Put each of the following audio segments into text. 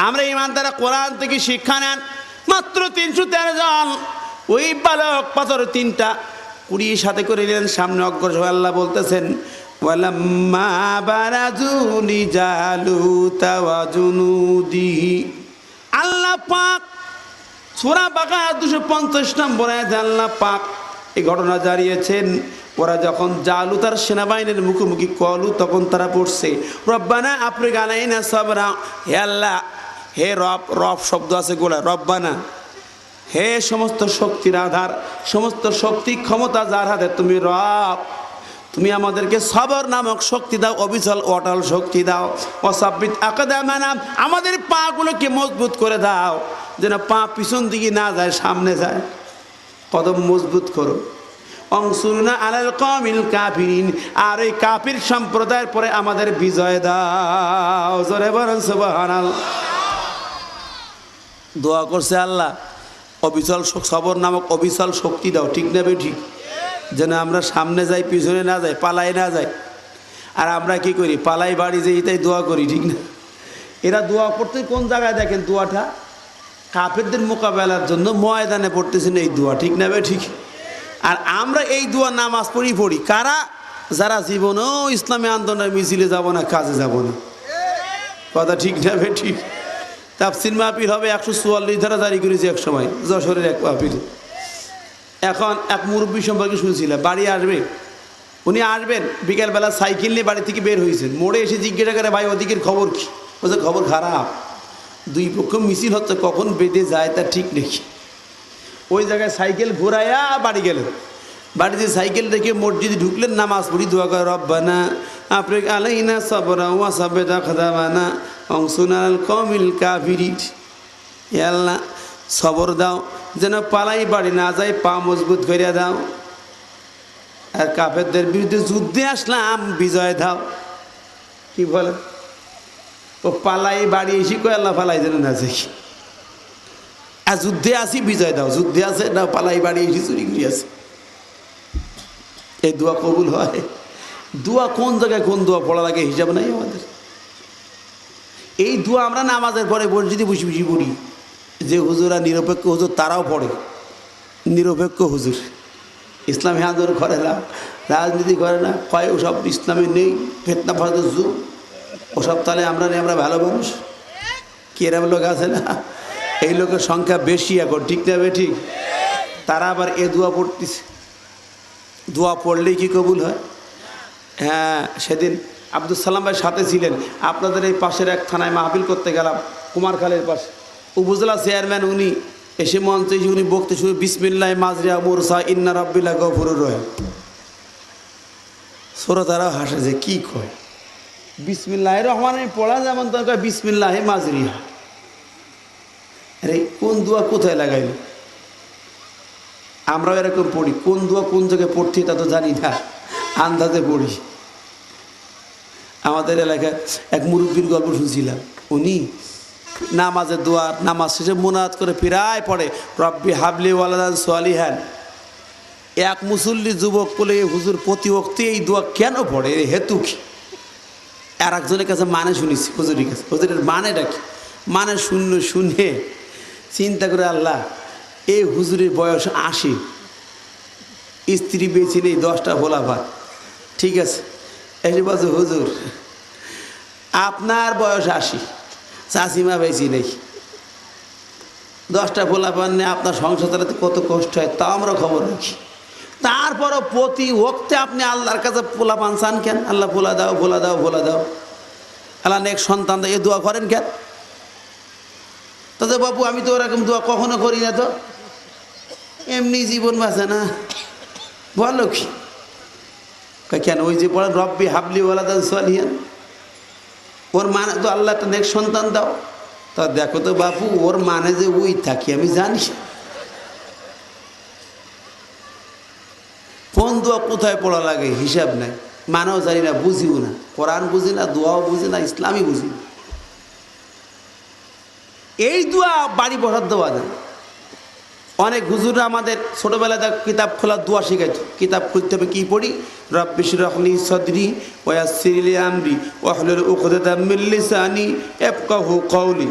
আমরা ইমানদারা কোরআন থেকে শিক্ষা নেন। মাত্র 313 জন ওই বালক পাথর 3টা কুড়ি সাথে করে নিলেন, সামনে অগ্রসর। আল্লাহ বলতেছেন ওয়ালাম্মা বারাজু লিজালুতা ওয়া জুনুদিহি, আল্লাহ পাক সূরা বাকারা 250 নম্বর আয়াতে আল্লাহ পাক এই ঘটনা জানিয়েছেন। ওরা যখন জালুতার সেনাবাহিনীর মুখোমুখি কলু, তখন তারা পড়ছে রব্বানা আফরিগ আলাইনা সাবরা, হে আল্লাহ, হে রব, রব শব্দ আছে গোলা, রব্বানা, হে সমস্ত শক্তির আধার, সমস্ত শক্তি ক্ষমতা যার হাতে, তুমি রব, তুমি আমাদেরকে সবর নামক শক্তি দাও, অবিচল অটল শক্তি দাও। অসাব্বিত আকদামানা, আমাদের পাগুলোকে মজবুত করে দাও, যেন পা পিছন দিকে না যায়, সামনে যায়। কদম মজবুত করো। অংশুরনা আলাল কওমিল কাফিরিন, আর এই কাফির সম্প্রদায়ের পরে আমাদের বিজয় দাও। জোরে বলেন সুবহানাল্লাহ। দোয়া করছে আল্লাহ অবিচল সবর নামক অবিচল শক্তি দাও। ঠিক না বে ঠিক? যেন আমরা সামনে যাই, পিছনে না যাই, পালাই না যাই। আর আমরা কি করি? পালাই বাড়ি যাই, তাই দোয়া করি, ঠিক না? এরা দোয়া করতে কোন জায়গায় দেখেন দোয়াটা? কাফেরদের মোকাবেলার জন্য ময়দানে পড়তেছেন এই দোয়া, ঠিক না বে ঠিক? আর আমরা এই দোয়া নামাজ পড়ি কারা? যারা জীবনেও ইসলামী আন্দোলনের মিছিলে যাব না, কাজে যাব না। কথা ঠিক না বে ঠিক? তাফসীর মাহফিল হবে 144 ধারা জারি করেছে এক সময়, যশোরের এক মাহফিল। এখন এক মুরব্বী সম্পর্কে শুনছিলাম, বাড়ি আসবে, উনি আসবেন বিকেলবেলা সাইকেল নিয়ে বাড়ি থেকে বের হয়েছেন। মোড়ে এসে জিজ্ঞাসা করে ভাই ওদিকের খবর কি? বলছে খবর খারাপ, দুই পক্ষ মিছিল হচ্ছে, কখন বেঁধে যায় তা ঠিক নেই। ওই জায়গায় সাইকেল ঘোরাইয়া বাড়ি গেলেন। বাড়িতে সাইকেল রেখে মসজিদে ঢুকলেন, নামাজ পড়ি, দোয়া করে রব্বানা আফরিগ আলাইনা সাবরা ওয়া সাব্বিত আকদামানা ওয়ানসুরনা আলাল কওমিল কাফিরিন, হে আল্লাহ সবর দাও, যেন পালাই বাড়ি না যায়, পা মজবুত করে দাও। আর কাফেরদের বিরুদ্ধে যুদ্ধে আসলাম, বিজয় দাও। কি বলে? ও পালাই বাড়ি এসে কয় আল্লাহ পালাই যেন না যাই। আর যুদ্ধে আসি, বিজয় দাও। যুদ্ধে আছে না, পালাই বাড়ি এসে চুরি করে আছে। এই দোয়া কবুল হয়? দোয়া কোন জায়গায় কোন দোয়া পড়া লাগে হিসাব নাই আমাদের। এই দোয়া আমরা নামাজের পরে মসজিদে বসে বসে পড়ি। যে হুজুরা নিরপেক্ষ হুজুর তারাও পড়ে, নিরপেক্ষ হুজুর, ইসলামী আন্দোলন করে না, রাজনীতি করে না, কয় ওসব ইসলামে নেই, ফেতনা ফাসাদের যুগ, ওসব তাহলে আমরা নেই, আমরা ভালো মানুষ। কি এরকম লোক আছে না? এই লোকের সংখ্যা বেশি এখন, ঠিক না বে ঠিক? তারা আবার এ দোয়া পড়তেছে। দোয়া পড়লেই কি কবুল হয়? হ্যাঁ, সেদিন আব্দুল সালাম ভাই সাথে ছিলেন। আপনাদের এই পাশের এক থানায় মাহফিল করতে গেলাম, কুমারখালের পাশে। উপজেলা চেয়ারম্যান উনি এসে মঞ্চে এসে উনি বক্তে শুনে বিসমিল্লাহ মাজরিয়া মুরসা ইন্না রাব্বিলা গফুরুর রহিম। শ্রোতারাও হাসে যে কি কয়, বিসমিল্লাহির রহমানির পড়া যেমন তো কয় বিসমিল্লাহি মাজরিয়া। আরে কোন দোয়া কোথায় লাগাইল? আমরাও এরকম পড়ি, কোন দোয়া কোন জায়গায় পড়ছি তা তো জানি না, আন্দাজে পড়ি। আমাদের এলাকায় এক মুরব্বীর গল্প শুনছিলাম। উনি নামাজের দোয়া, নামাজ শেষে মুনাজাত করে প্রায় পড়ে রব্বি হাবলি ওয়ালাদান সালিহান। এক মুসল্লি যুবক বলে হুজুর প্রতি ওয়াক্তে এই দোয়া কেন পড়ে, হেতু কি? আর একজনের কাছে মানে শুনেছি, হুজুরের কাছে। হুজুরের মানেটা কি? মানে শুনে চিন্তা করে আল্লাহ, এই হুজুরের বয়স 80, স্ত্রী বেঁচে নেই, 10টা ভোলা ভাত, ঠিক আছে। এসে বলছে হুজুর আপনার বয়স 80, চাষিমা বেঁচে নেই, 10টা ভোলা পান নেই, আপনার সংসার চালাতে কত কষ্ট হয় তা আমরা খবর রাখি। তারপরও প্রতি ওক্তে আপনি আল্লাহর কাছে পোলা পান চান কেন? আল্লাহ ভোলা দাও, ভোলা দাও, ভোলা দাও, আল্লাহ নেক সন্তান দাও, এ দোয়া করেন কেন? তাতে বাবু আমি তো ওরকম দোয়া কখনো করি না, তো এমনি জীবন বাঁচে না। বলো কি কেন? ওই যে পড়েন রব্বি হাবলি ওয়ালাদান সালিহান, ওর মানে তো আল্লাহ একটা নেক সন্তান দাও। তা দেখো তো বাবু, ওর মানে যে ওই থাকি আমি জানি। কোন দোয়া কোথায় পড়া লাগে হিসাব নাই, মানেও জানি না, বুঝিও না, কোরআন বুঝি না, দোয়াও বুঝি না, ইসলামই বুঝি না। এই দোয়া বাড়ি বসার দেওয়া যায়। অনেক হুজুররা আমাদের ছোটোবেলায় কিতাব খোলার দোয়া শিখাইত। কিতাব খুলতে হবে, কী পড়ি? রব্বি ইশরাহ লি সাদরি ওয়া ইয়াসসির লি আমরি ওয়াহলুল উকদাতাম মিন লিসানি ইয়াফকাহু কওলি।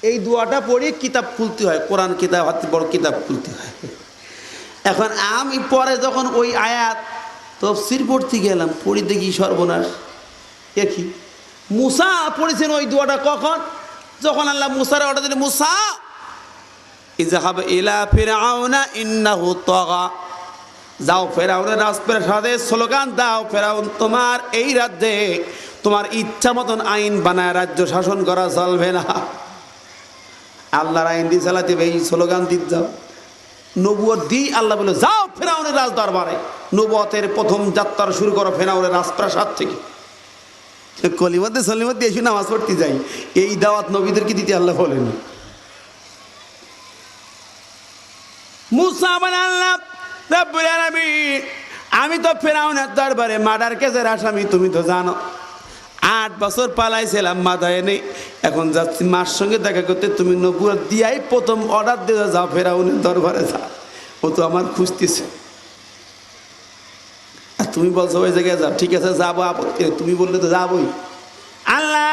এই দোয়াটা পড়ে কিতাব খুলতে হয়, কোরআন কিতাব হাতে বড় কিতাব খুলতে হয়। এখন আমি পরে যখন ওই আয়াত তাফসীর পড়তে গেলাম, পড়ি দেখি সর্বনাশ। দেখি মুসা পড়েছেন ওই দোয়াটা কখন? যখন আল্লাহ মুসার অর্ডার দিলেন, মুসা ইযহাব ইলা ফিরআউনা ইন্নাহু তাগা, যাও ফেরাউনের রাজপ্রাসাদে স্লোগান দাও, ফেরাউন তোমার এই রাজ্যে তোমার ইচ্ছা মতন আইন বানায় রাজ্য শাসন করা চলবে না, আল্লাহর আইন দিয়ে চালাতে হবে, এই স্লোগান দিতে যাও। নবুয়ত দিই আল্লাহ বলে যাও ফেরাউনের রাজ দরবারে, নবুয়তের প্রথম যাত্রা শুরু করো ফেরাউনের রাজপ্রাসাদ থেকে। কলিমাতে সলিমাতে এসে নামাজ পড়তে যাই, এই দাওয়াত নবীদেরকে দিতে আল্লাহ বলেন। মুসা বলেন, আল্লাহ রাব্বুল আলামিন, আমি তো ফেরাউনের দরবারে মার্ডার কেসের আসামি, তুমি তো জানো। 8 বছর পালাইছিলাম, মাথায় নেই, এখন যাচ্ছি মার সঙ্গে দেখা করতে, তুমি নবুয়ত দিয়াই প্রথম অর্ডার দিয়ে যাও ফেরাউনের দরবারে যা, ও তো আমার খুঁজতেছে। আর তুমি বলছো ওই জায়গায় যাও, ঠিক আছে যাবো, আপত্তি তুমি বললে তো যাবোই। আল্লাহ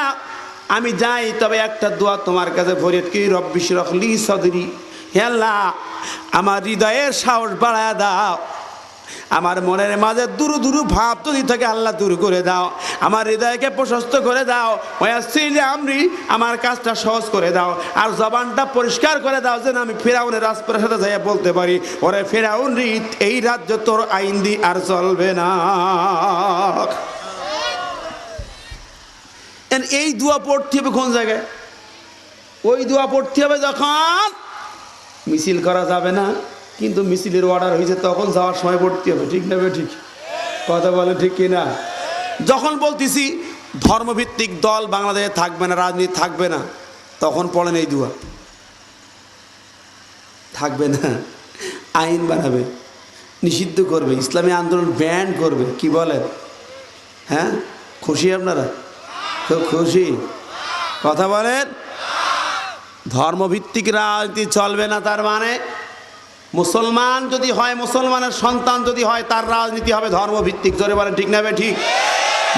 আমি যাই, তবে একটা দোয়া তোমার কাছে ফরিয়াদ করি, রব্বি ইশরাহ লি সাদরি, হে আল্লাহ আমার হৃদয়ের সাহস বাড়ায় দাও, আমার মনের মাঝে দূর দূর ভাব যদি থাকে আল্লাহ দূর করে দাও, আমার হৃদয়কে প্রশস্ত করে দাও, ওয়াসিলে আমরি আমার কাজটা সহজ করে দাও, আর জবানটা পরিষ্কার করে দাও যেন আমি ফেরাউনের রাজপ্রাসাদে যাই বলতে পারি, ওরে ফেরাউন রিত এই রাজ্য তোর আইন দি আর চলবে না। এই দোয়া পড়তে হবে কোন জায়গায়? ওই দোয়া পড়তে হবে যখন মিছিল করা যাবে না, কিন্তু মিছিলের অর্ডার হয়েছে তখন যাওয়ার সময় পড়তে হবে, ঠিক না? ঠিক কথা বলে ঠিক কিনা? যখন বলতেছি ধর্মভিত্তিক দল বাংলাদেশে থাকবে না, রাজনীতি থাকবে না, তখন পড়েন এই দোয়া। থাকবে না, আইন বানাবে, নিষিদ্ধ করবে, ইসলামী আন্দোলন ব্যান করবে, কি বলেন? হ্যাঁ, খুশি আপনারা? খুব খুশি? কথা বলেন। ধর্মভিত্তিক রাজনীতি চলবে না, তার মানে মুসলমান যদি হয়, মুসলমানের সন্তান যদি হয়, তার রাজনীতি হবে ধর্মভিত্তিক। জোরে বলেন ঠিক না? ঠিক।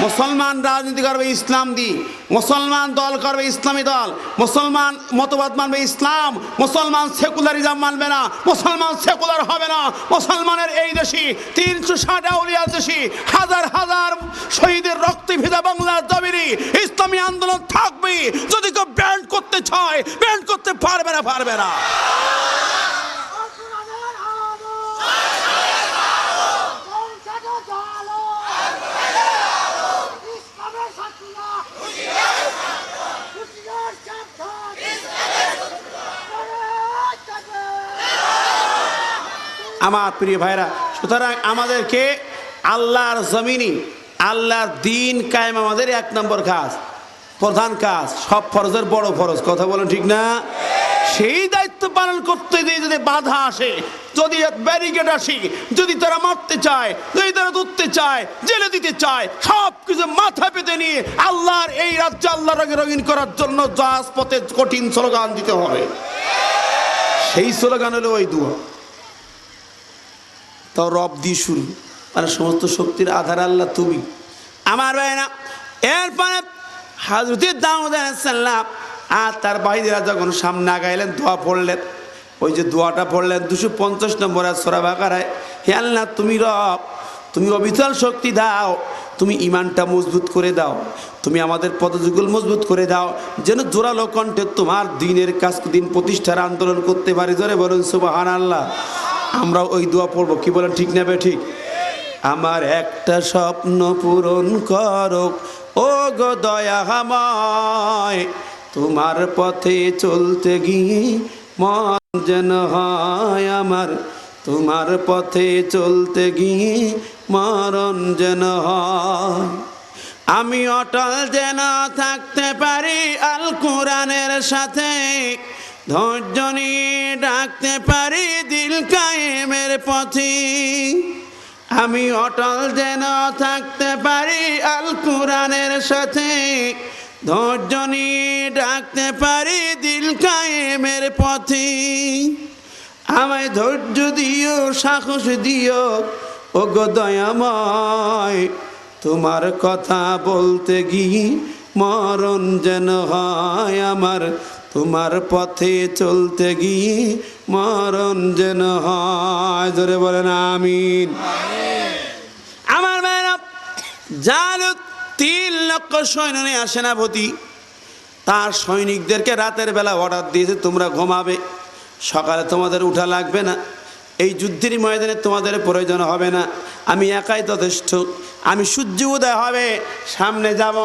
মুসলমান রাজনীতি করবে ইসলাম দিয়ে, মুসলমান দল করবে ইসলামী দল, মুসলমান মতবাদ মানবে ইসলাম, মুসলমান সেকুলারিজম মানবে না, মুসলমান সেকুলার হবে না। মুসলমানের এই দেশে 360 আউলিয়ার দেশে হাজার হাজার শহীদের রক্তে ভেজা বাংলার জমিনে ইসলামী আন্দোলন থাকবে। যদি কেউ ব্যান্ড করতে চায়, ব্যান্ড করতে পারবে না, পারবে না। আমার প্রিয় ভাইরা, সুতরাং আমাদেরকে আল্লাহর জমিনে আল্লাহর দিন কায়েম আমাদের 1 নম্বর কাজ, প্রধান কাজ, সব ফরজের বড় ফরজ। কথা বলেন ঠিক না? সেই দায়িত্ব পালন করতে গিয়ে যদি বাধা আসে, যদি ব্যারিকেড আসে, যদি তারা মারতে চায়, যদি তারা ধরতে চায়, জেলে দিতে চায়, সব কিছু মাথা পেতে নিয়ে আল্লাহর এই রাজ্য আল্লাহ রঙে রঙিন করার জন্য জাহাজ পথে কঠিন স্লোগান দিতে হবে। সেই স্লোগান হলো ওই দোয়া। তো রব দিয়ে শুরু, মানে সমস্ত শক্তির আধার আল্লাহ তুমি। আমার ভাইরা, এরপরে হযরত দাউদ আলাইহিস সালাম আর তার ভাইরা যখন সামনে আগাইলেন, দোয়া পড়লেন। ওই যে দোয়াটা পড়লেন 250 নম্বর সূরা বাকারায়, হে আল্লাহ তুমি রব, তুমি অবিচল শক্তি দাও, তুমি ইমানটা মজবুত করে দাও, তুমি আমাদের পদযুগল মজবুত করে দাও, যেন জোরালো কণ্ঠে তোমার দিনের কাজ, দিন প্রতিষ্ঠার আন্দোলন করতে পারি। জোরে বলুন সুবহানাল্লাহ। আমরা ওই দোয়া পড়বো, কি বলেন ঠিক না? ঠিক। আমার একটা স্বপ্ন পূরণ করো ও গো দয়াময়, তোমার পথে চলতে গিয়ে মন যেন হয় আমার, তোমার পথে চলতে গিয়ে মরণ যেন হয়। আমি অটল যেন থাকতে পারি আল কোরআনের সাথে, ধৈর্য নিয়ে ডাকতে পারি দিল কায়েমের পথে। আমি অটল যেন থাকতে পারি আল কোরআনের সাথে, ধৈর্য নিয়ে ডাকতে পারি দিল কায়েমের পথে। আমায় ধৈর্য দিও, সাহস দিও ও গো দয়াময়, তোমার কথা বলতে গিয়ে মরণ যেন হয় আমার, তোমার পথে চলতে গিয়ে মরণ যেন হয়। জোরে বলেন আমিন। আমার মেয়েরা, জালুত 3 লক্ষ সৈন্য নিয়ে সেনাপতি তার সৈনিকদেরকে রাতের বেলা অর্ডার দিয়েছে, তোমরা ঘুমাবে, সকালে তোমাদের উঠা লাগবে না, এই যুদ্ধের ময়দানে তোমাদের প্রয়োজন হবে না, আমি একাই যথেষ্ট। আমি সূর্য উদয় হবে সামনে যাব,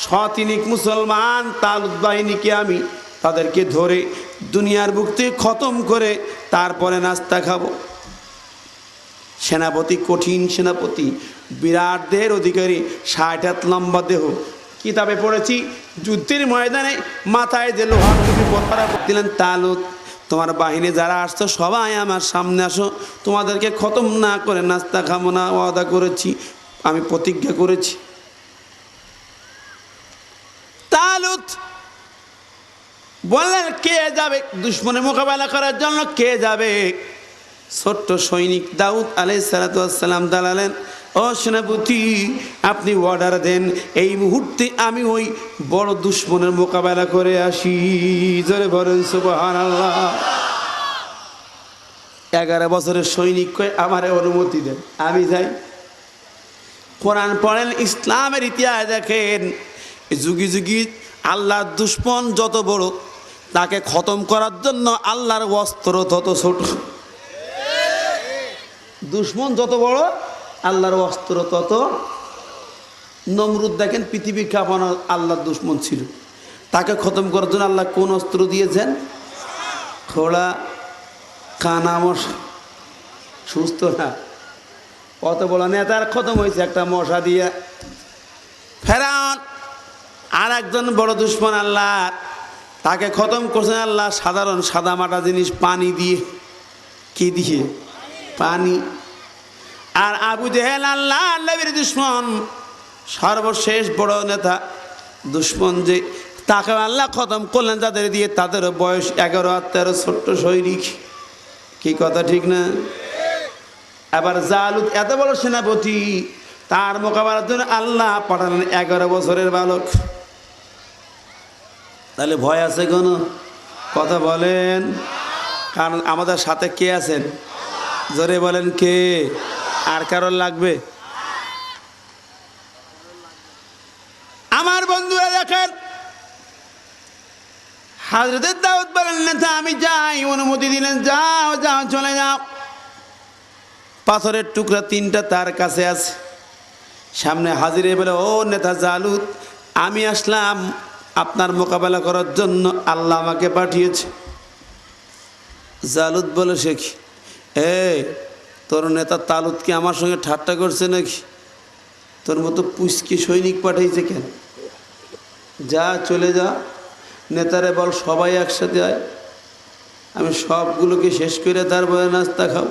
শতিনিক মুসলমান তালুত বাহিনীকে আমি তাদেরকে ধরে দুনিয়ার বুক থেকে খতম করে তারপরে নাস্তা খাবো। সেনাপতি কঠিন সেনাপতি, বিরাট দেহের অধিকারী, 60 হাত লম্বা দেহ। কিতাবে পড়েছি যুদ্ধের ময়দানে মাথায় যে লোহার টুপি পরা দিলেন, তালুত তোমার বাহিনী যারা আসছো সবাই আমার সামনে আসো, তোমাদেরকে খতম না করে নাস্তা খাবো না, ওয়াদা করেছি, আমি প্রতিজ্ঞা করেছি। তালুত বললেন কে যাবে দুশমনের মোকাবেলা করার জন্য, কে যাবে? ছোট্ট সৈনিক দাউদ আলাইহিস সালাতু ওয়াস সালাম দাঁড়ালেন, ও সেনাপতি আপনি অর্ডার দেন, এই মুহূর্তে আমি ওই বড় দুশমনের মোকাবেলা করে আসি। জোরে বলেন সুবহানাল্লাহ। 11 বছরের সৈনিক কয় আমারে অনুমতি দেন, আমি যাই। কোরআন পড়েন, ইসলামের ইতিহাস দেখেন, যুগে যুগে আল্লাহর দুশমন যত বড় তাকে খতম করার জন্য আল্লাহর অস্ত্র তত ছোট। দুশমন যত বড় আল্লাহর অস্ত্র তত। নমরুদ দেখেন পৃথিবী কাঁপানো আল্লাহর দুশমন ছিল, তাকে খতম করার জন্য আল্লাহ কোন অস্ত্র দিয়েছেন? খোড়া, কানা মশা, সুস্থ না, অত বড় নেতার খতম হয়েছে একটা মশা দিয়ে। ফেরাউন আর একজন বড় দুশমন আল্লাহ, তাকে খতম করছেন আল্লাহ সাধারণ সাদা মাটা জিনিস পানি দিয়ে। কি দিয়ে? পানি। আর আবু জেহেল আল্লাহ নবীর দুশমন, সর্বশেষ বড় নেতা দুশমন, যে তাকে আল্লাহ খতম করলেন যাদের দিয়ে, তাদের বয়স 11 আর 13, ছোট্ট সৈনিক। কি কথা ঠিক না? আবার জালুত এত বড় সেনাপতি, তার মোকাবেলার জন্য আল্লাহ পাঠালেন 11 বছরের বালক। তাহলে ভয় আছে কোন? কথা বলেন। কারণ আমাদের সাথে কে আছেন? জোরে বলেন কে? আর কারোর লাগবে? আমার বন্ধুরা দেখেন, হযরত দাউদ বলেন নেতা আমি যাই, অনুমতি দিলেন, যাও যাও চলে যাও। পাথরের টুকরা 3টা তার কাছে আছে, সামনে হাজির হয়ে বলে, ও নেতা জালুত, আমি আসলাম আপনার মোকাবেলা করার জন্য, আল্লাহ আমাকে পাঠিয়েছে। জালুত বলে, সে কি? তোর নেতা তালুত কি আমার সঙ্গে ঠাট্টা করছে নাকি? তোর মতো পুষ্কি সৈনিক পাঠাইছে কেন? যা চলে যা, নেতারে বল সবাই একসাথে আয়, আমি সবগুলোকে শেষ করে তারপরে নাস্তা খাও।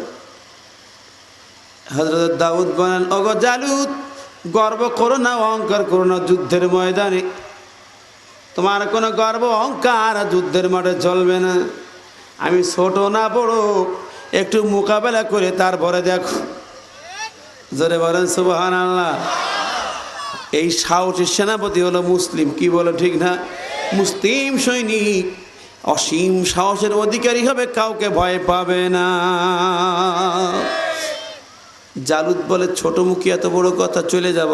হযরত দাউদ বলেন, ওগো জালুত, গর্ব করো না, অহংকার করো না, যুদ্ধের ময়দানে তোমার কোনো গর্ব অহংকার যুদ্ধের মাঠে চলবে না। আমি ছোট না বড়, একটু মোকাবেলা করে তারপরে দেখো। জোরে বলেন সুবহানাল্লাহ। এই সাহসী সেনাপতি হলো মুসলিম। কি বলো ঠিক না? মুসলিম সৈনিক অসীম সাহসের অধিকারী হবে, কাউকে ভয় পাবে না। জালুত বলে, ছোট মুখী এত বড় কথা, চলে যাব,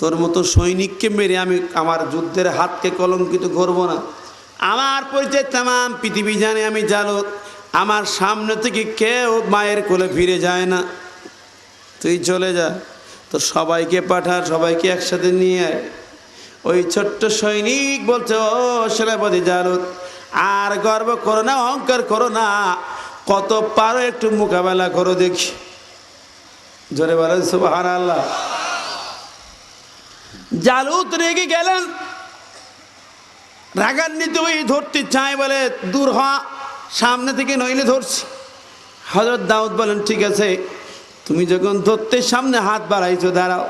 তোর মতো সৈনিককে মেরে আমি আমার যুদ্ধের হাতকে কলঙ্কিত করব না। আমার পরিচয় তাম পৃথিবী জানে আমি জালুত, আমার সামনে থেকে কেউ মায়ের কোলে ফিরে যায় না, তুই চলে যা, তো সবাইকে পাঠা, সবাইকে একসাথে নিয়ে আয়। ওই ছোট্ট সৈনিক বলছে, ও সেনাপতি জালুত, আর গর্ব করো না, অহংকার করো না, কত পারো একটু মোকাবেলা করো দেখি। জোরে বলেন সুবহানাল্লাহ। জালুত রেগে গেলেন, রাগান্বিত হয়ে ধরতে চায়, বলে দূর হ সামনে থেকে, নইলে ধরছি। হযরত দাউদ বলেন, ঠিক আছে, তুমি যখন ধরতে সামনে হাত বাড়াইছো, দাঁড়াও,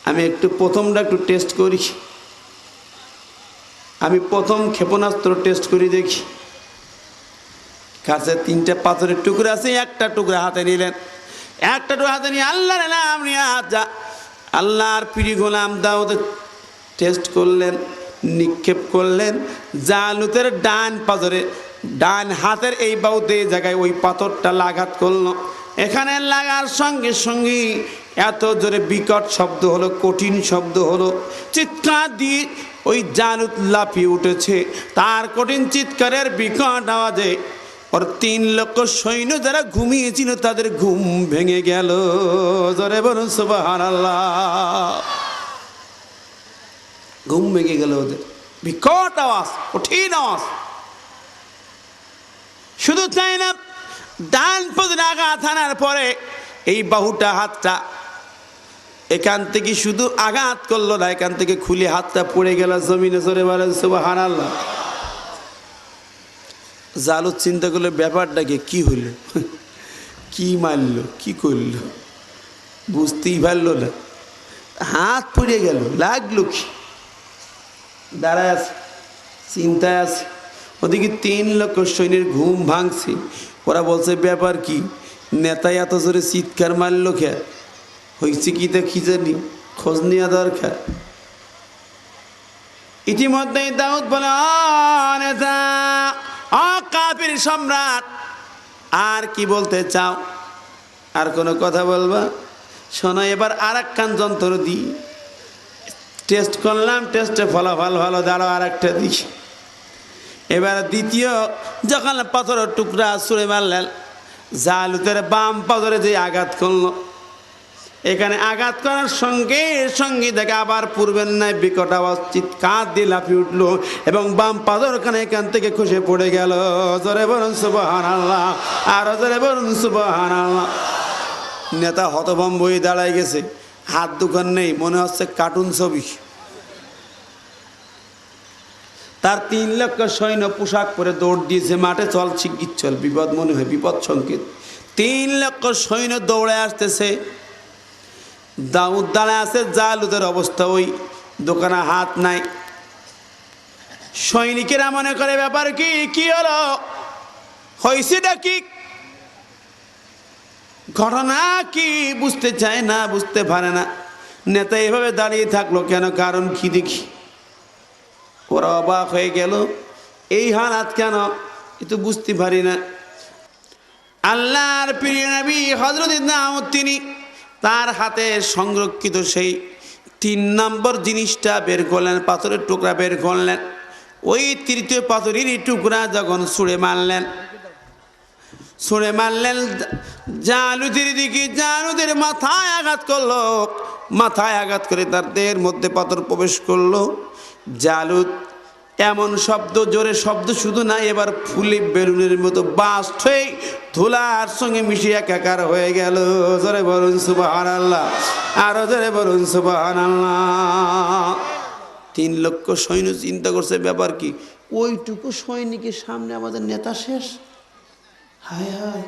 আমি একটু প্রথমটা একটু টেস্ট করি, আমি প্রথম ক্ষেপণাস্ত্র টেস্ট করি দেখি। কাছে 3টা পাথরের টুকরা আছে, একটা টুকরা হাতে নিলেন, একটা টুকরা হাতে নিয়ে আল্লাহর নাম নিয়ে আল্লাহর প্রিয় গোলাম দাউদ টেস্ট করলেন, নিক্ষেপ করলেন জালুতের ডান পাজরে, ডান হাতের এই বাহুতে জায়গায় ওই পাথরটা লাঘাত করলো। এখানে লাগার সঙ্গে সঙ্গে এত জোরে বিকট শব্দ হলো, কঠিন শব্দ হলো, চিৎকার দিয়ে ওই জালুত লাফিয়ে উঠেছে। তার কঠিন চিৎকারের বিকট আওয়াজে ওর 3 লক্ষ সৈন্য যারা ঘুমিয়েছিল তাদের ঘুম ভেঙে গেল। জোরে বলুন সুবহানাল্লাহ। ঘুম ভেঙে গেল ওদের, বিকট আওয়াজ, কঠিন আওয়াজ। শুধু তাই না, ডান পাজরে আঘাত আনার পরে এই বাহুটা, হাতটা এখান থেকে শুধু আঘাত করলো না, এখান থেকে খুলে হাতটা পড়ে গেল জমিনে। জোরে বলেন সুবহানাল্লাহ। জালুত চিন্তা করলে ব্যাপারটাকে কি হইল, কি মারলো, কি করলো, বুঝতেই পারলো না। হাত পড়ে গেল, লাগলো কি, দাঁড়ায় আছে, চিন্তায় আছে। ওদিকে 3 লক্ষ সৈন্যের ঘুম ভাঙছে। ওরা বলছে ব্যাপার কি, নেতায় এত জোরে চিৎকার মারলো কে, হয়েছে কি তা কি জানি, খোঁজ নেওয়া দরকার। ইতিমধ্যেই দাউদ বলে, নেতা, কাফির সম্রাট, আর কি বলতে চাও, আর কোনো কথা বলবা? শোনো, এবার আর এক কান যন্ত্র দিই, টেস্ট করলাম, টেস্টে ফলাফল ভালো, দাঁড়াও আর একটা দিই। এবার দ্বিতীয় যখন পাথরের টুকরা ছুঁড়ে মারলেন, জালুতের বাম পাথরে যে আঘাত করলো, এখানে আঘাত করার সঙ্গে সঙ্গে দেখে আবার পূর্বের ন্যায় বিকট আওয়াজ, চিৎকার দিয়ে লাফিয়ে উঠলো এবং বাম পাথরখানে এখান থেকে খসে পড়ে গেল। জোরে বলুন সুবহানাল্লাহ, আর জোরে বলুন সুবহানাল্লাহ। নেতা হতভম্ব হয়ে দাঁড়ায় গেছে, হাত দোকান নেই, মনে হচ্ছে কার্টুন ছবি। তার 3 লক্ষ সৈন্য পোশাক পরে দৌড় দিয়েছে মাঠে, চল শিগগির চল, বিপদ মনে হয়, বিপদ সংকেত। 3 লক্ষ সৈন্য দৌড়ে আসতেছে। দাউদ দাঁড়ায় আছে, জালুতের অবস্থা ওই, দোকানে হাত নাই। সৈনিকেরা মনে করে ব্যাপার কি, কি হলো, হয়েছেটা কি, ঘটনা কি, বুঝতে চায় না, বুঝতে পারে না। নেতা এভাবে দাঁড়িয়ে থাকলো কেন, কারণ কি দেখি। ওরা অবাক হয়ে গেল, এই হালাত কেন, এ তো বুঝতে পারি না। আল্লাহর প্রিয় নবী হযরত দাউদ তিনি তার হাতে সংরক্ষিত সেই 3 নম্বর জিনিসটা বের করলেন, পাথরের টুকরা বের করলেন। ওই 3য় পাথরের টুকরা যখন ছুঁড়ে মারলেন জালুতের দিকে, জালুতের মাথায় আঘাত করলো। মাথায় আঘাত করে তার দেহের মধ্যে পাথর প্রবেশ করলো। জালুত এমন শব্দ, জোরে শব্দ শুধু না, এবার ফুলে বেলুনের মতো বাস্ট হয়ে ধুলার সঙ্গে মিশে একাকার হয়ে গেল। জোরে বলুন সুবহানাল্লাহ, আরো জোরে বলুন সুবহানাল্লাহ। 3 লক্ষ সৈন্য চিন্তা করছে ব্যাপার কি, ওইটুকু সৈনিকের সামনে আমাদের নেতা শেষ। হায় হায়,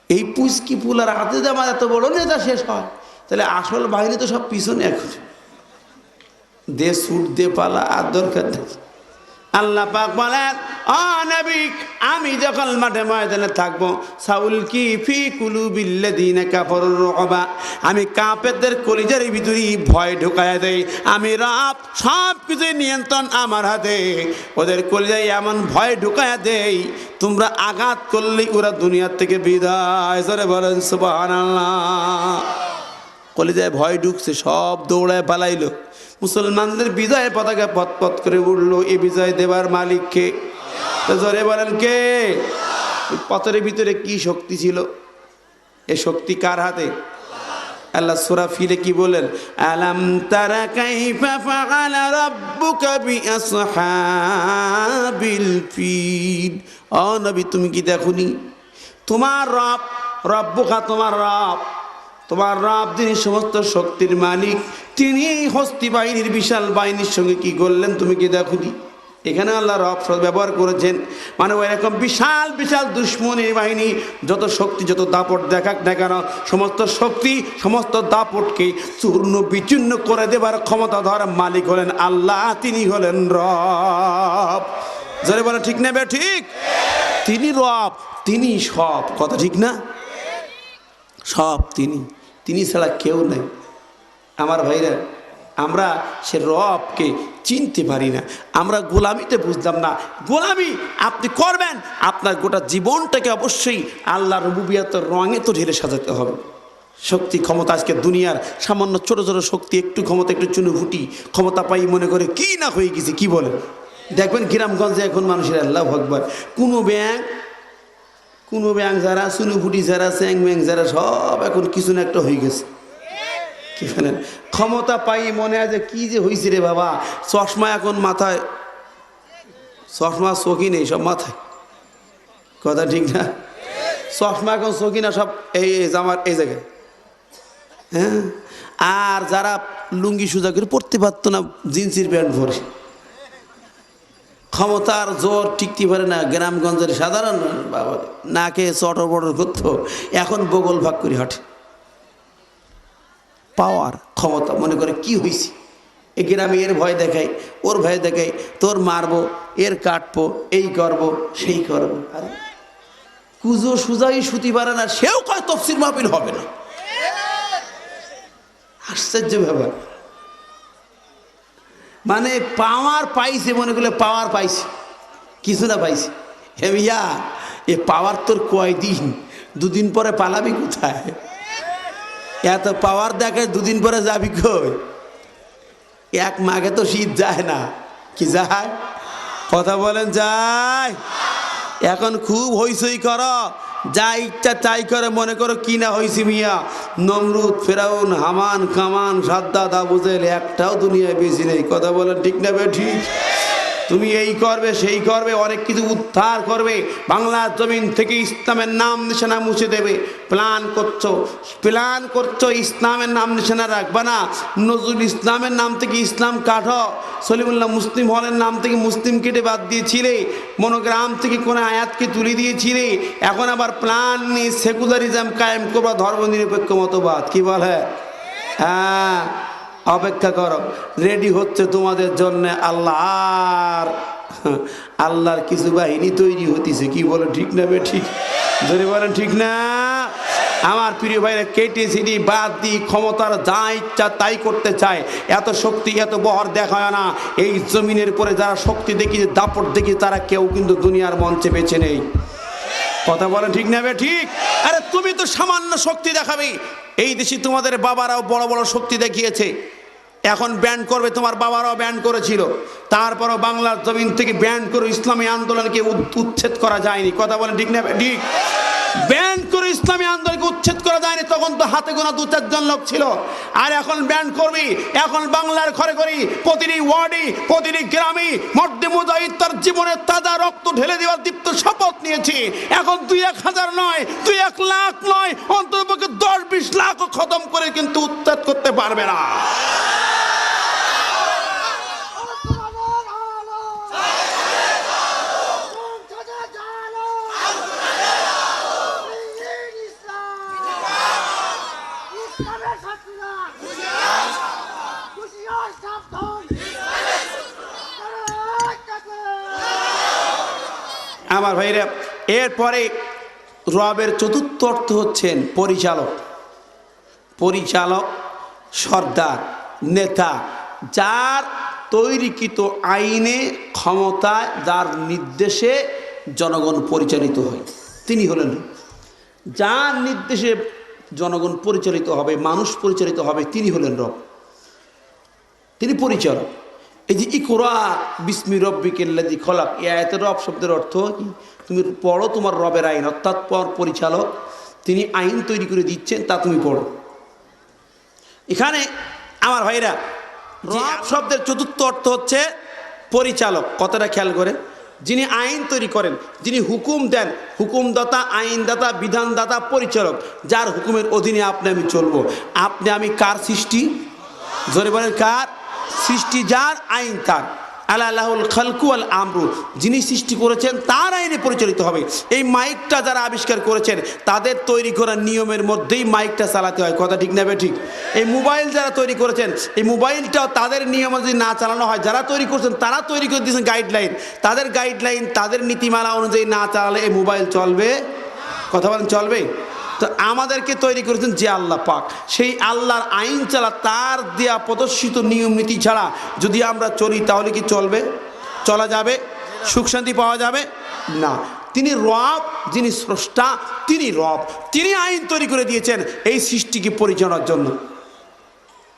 এই পুচকি পুলার হাতে যে আমার এত বড় নেতা শেষ হয়, তাহলে আসল বাহিনী তো সব পিছনে। এখন দে ছুট দে পালা, আর দরকার নেই। আল্লাহ পাক বলেন, ও নবী, আমি যখন মাঠে ময়দানে থাকবো, সাউল কি ফি কুলুবিল্লাযিনা কাফারুর রুবা, আমি কাফেরদের কলিজার ভিতরে ভয় ঢুকায়া দেই। আমি রব, সব কিছু নিয়ন্ত্রণ আমার হাতে। ওদের কলিজায় এমন ভয় ঢুকায়া দেই, তোমরা আঘাত করলেই ওরা দুনিয়ার থেকে বিদায়। জোরে বলেন সুবহানাল্লাহ। কলিজায় ভয় ঢুকছে, সব দৌড়ায় পালাইলো। মুসলমানদের বিজয়ের পতাকা পথ করে উঠলো। এই বিজয় দেবার মালিককে, জোরে বলেন কে? পথরের ভিতরে কি শক্তি ছিল, এ শক্তি কার হাতে? আল্লাহ সূরা ফিলে কি বলেন? আলাম তারা কাইফা ফাআলা রাব্বুকা বিআসহাবিল ফিল। ও নবী, তুমি কি দেখোনি তোমার রব, রব্বুকা তোমার রব যিনি সমস্ত শক্তির মালিক, তিনি এই হস্তি বাহিনীর বিশাল বাহিনীর সঙ্গে কি করলেন, তুমি কি দেখোনি? এখানে আল্লাহ রব ব্যবহার করেছেন, মানে ওই রকম বিশাল বিশাল দুশ্মনের বাহিনী, যত শক্তি যত দাপট দেখাক না কেন, সমস্ত শক্তি সমস্ত দাপটকে চূর্ণ বিচূর্ণ করে দেবার ক্ষমতাধর মালিক হলেন আল্লাহ, তিনি হলেন রব। যারা বলে ঠিক না বে ঠিক, তিনি রব, তিনি সব, কথা ঠিক না? সব তিনি ছাড়া কেউ নেই। আমার ভাইরা, আমরা সে রবকে চিনতে পারি না, আমরা গোলামিতে বুঝলাম না। গোলামি আপনি করবেন, আপনার গোটা জীবনটাকে অবশ্যই আল্লাহ রুবুবিয়তের রঙে তো ঢেলে সাজাতে হবে। শক্তি ক্ষমতা, আজকে দুনিয়ার সামান্য ছোট ছোট শক্তি, একটু ক্ষমতা, একটু চুনুভুটি ক্ষমতা পাই মনে করে কি না হয়ে গেছে, কি বলে দেখবেন গ্রামগঞ্জে এখন মানুষের আল্লাহ আকবার, কোনো ব্যাংক যারা চুনুভুটি যারা চ্যাং ব্যাং যারা সব এখন কিছু না একটা হয়ে গেছে। কি বলেন, ক্ষমতা পাই মনে হয় যে কি যে হয়েছে রে বাবা, চশমা এখন মাথায়, চশমা চোখই নেই সব মাথায়, কথা ঠিক না? চশমা এখন চোখি না সব এই জামার এই জায়গায়, হ্যাঁ। আর যারা লুঙ্গি সুজা করে পড়তে পারতো না জিন্সের প্যান্ট পরে, ক্ষমতার জোর টিকতে পারে না, গ্রামগঞ্জের সাধারণ বাবা নাকে চটর বটর করতো, এখন বগল ভাগ করে হাঁটে। পাওয়ার ক্ষমতা মনে করে কি হয়েছে, এ গ্রামে এর ভয় দেখাই, ওর ভয় দেখাই, তোর মারবো, এর কাটবো, এই করবো সেই করবো। আরে কুজো সুজাই সুতি পারে না, সেও কয় তফসির মাহফিল হবে না। আশ্চর্য ব্যাপার, মানে পাওয়ার পাইছে মনে করলে পাওয়ার পাইছে, কিছু না পাইছে। হে মিয়া, এ পাওয়ার তোর কয়দিন, দুদিন পরে পালাবি কোথায়? এত পাওয়ার দেখে দুদিন পরে যাবি কই? এক মাঘে তো শীত যায় না, কি যায়? কথা বলেন যায়? এখন খুব হইসই করো, যা ইচ্ছা তাই করে মনে করো কি না হয়েছি মিয়া। নমরুদ, ফেরাউন, হামান, কামান, সাদ্দাত, আবু জেহেল একটাও দুনিয়ায় বেশি নেই। কথা বলেন ঠিক না বে ঠিক? তুমি এই করবে সেই করবে, অনেক কিছু উদ্ধার করবে, বাংলার জমিন থেকে ইসলামের নাম নিশানা মুছে দেবে। প্ল্যান করছো ইসলামের নাম নিশানা রাখবা না। নজরুল ইসলামের নাম থেকে ইসলাম কাটো, সলিমুল্লাহ মুসলিম হলের নাম থেকে মুসলিম কেটে বাদ দিয়েছিলে, মনোগ্রাম থেকে কোনো আয়াতকে তুলে দিয়েছিলে, এখন আবার প্ল্যান নিয়ে সেকুলারিজম কায়েম করবা, ধর্মনিরপেক্ষ মতবাদ। কি বলে? হ্যাঁ, অপেক্ষা করো, রেডি হচ্ছে তোমাদের জন্য আল্লাহ, আর আল্লাহর কিছু বাহিনী তৈরি হতেছে। কি বলে ঠিক না বে ঠিক? যদি বলেন ঠিক না? আমার প্রিয় ভাইরা, কেটে সিটি বাদ দিয়ে ক্ষমতার যা ইচ্ছা তাই করতে চায়, এত শক্তি এত বহর দেখায় না। এই জমিনের পরে যারা শক্তি দেখি, দাপট দেখি, তারা কেউ কিন্তু দুনিয়ার মঞ্চে বেছে নেই। কথা বলে ঠিক না বে ঠিক? আরে তুমি তো সামান্য শক্তি দেখাবে, এই দেশে তোমাদের বাবারাও বড় বড় শক্তি দেখিয়েছে, এখন ব্যান করবে, তোমার বাবারাও ব্যান করেছিল, তারপরও বাংলার জমিন থেকে ব্যান করে ইসলামী আন্দোলনকে উচ্ছেদ করা যায়নি। কথা বলে ঠিক না ঠিক? ব্যান করে ইসলামী আন্দোলনকে উচ্ছেদ করা যায়নি, তখন তো হাতে গোনা 2-4 লোক ছিল। আর এখন ব্যান করবি, এখন বাংলার ঘরে ঘরে, প্রতিটি ওয়ার্ডে, প্রতিটি গ্রামে মর্দে মুজাহিদ তার জীবনের তাজা রক্ত ঢেলে দেওয়ার দীপ্ত শপথ নিয়েছে। এখন 2-1,000 নয়, 2-1 লাখ নয়, অন্ততপক্ষে 10-20 লাখও খতম করে কিন্তু উচ্ছেদ করতে পারবে না। আমার ভাইরা, এরপরে রবের চতুর্থ অর্থ হচ্ছেন পরিচালক, সর্দার, নেতা, যার তৈরিকৃত আইনে, ক্ষমতায়, যার নির্দেশে জনগণ পরিচালিত হয়, তিনি হলেন। যার নির্দেশে জনগণ পরিচালিত হবে, মানুষ পরিচালিত হবে, তিনি হলেন রব, তিনি পরিচালক। এই যে ইকরা বিস্মি রব্বিকাল্লাযী খলাক, এই আয়াতের রব শব্দের অর্থ কি? তুমি পড়ো তোমার রবের আইন, অর্থাৎ পরিচালক, তিনি আইন তৈরি করে দিচ্ছেন, তা তুমি পড়ো। এখানে আমার ভাইরা, রব শব্দের চতুর্থ অর্থ হচ্ছে পরিচালক। কথাটা খেয়াল করে, যিনি আইন তৈরি করেন, যিনি হুকুম দেন, হুকুমদাতা, আইনদাতা, বিধানদাতা, পরিচালক, যার হুকুমের অধীনে আপনি আমি চলবো। আপনি আমি কার সৃষ্টি? জোরে বলেন কার সৃষ্টি? যার আইন তার। আল্লাহুল খালকু আল আমরু, যিনি সৃষ্টি করেছেন তার আইনে পরিচালিত হবে। এই মাইকটা যারা আবিষ্কার করেছেন, তাদের তৈরি করার নিয়মের মধ্যেই মাইকটা চালাতে হয়। কথা ঠিক না বে ঠিক? এই মোবাইল যারা তৈরি করেছেন, এই মোবাইলটাও তাদের নিয়ম যদি না চালানো হয়, যারা তৈরি করছেন তারা তৈরি করে দিয়েছেন গাইডলাইন, তাদের গাইডলাইন, তাদের নীতিমালা অনুযায়ী না চালালে এই মোবাইল চলবে। কথা বলেন চলবে? তো আমাদেরকে তৈরি করেছেন যে আল্লাহ পাক, সেই আল্লাহর আইন ছাড়া, তার দেয়া প্রদর্শিত নিয়ম নীতি ছাড়া যদি আমরা চলি তাহলে কি চলবে? চলা যাবে? সুখ শান্তি পাওয়া যাবে না। তিনি রব, যিনি স্রষ্টা, তিনি রব, তিনি আইন তৈরি করে দিয়েছেন এই সৃষ্টিকে পরিচালনার জন্য।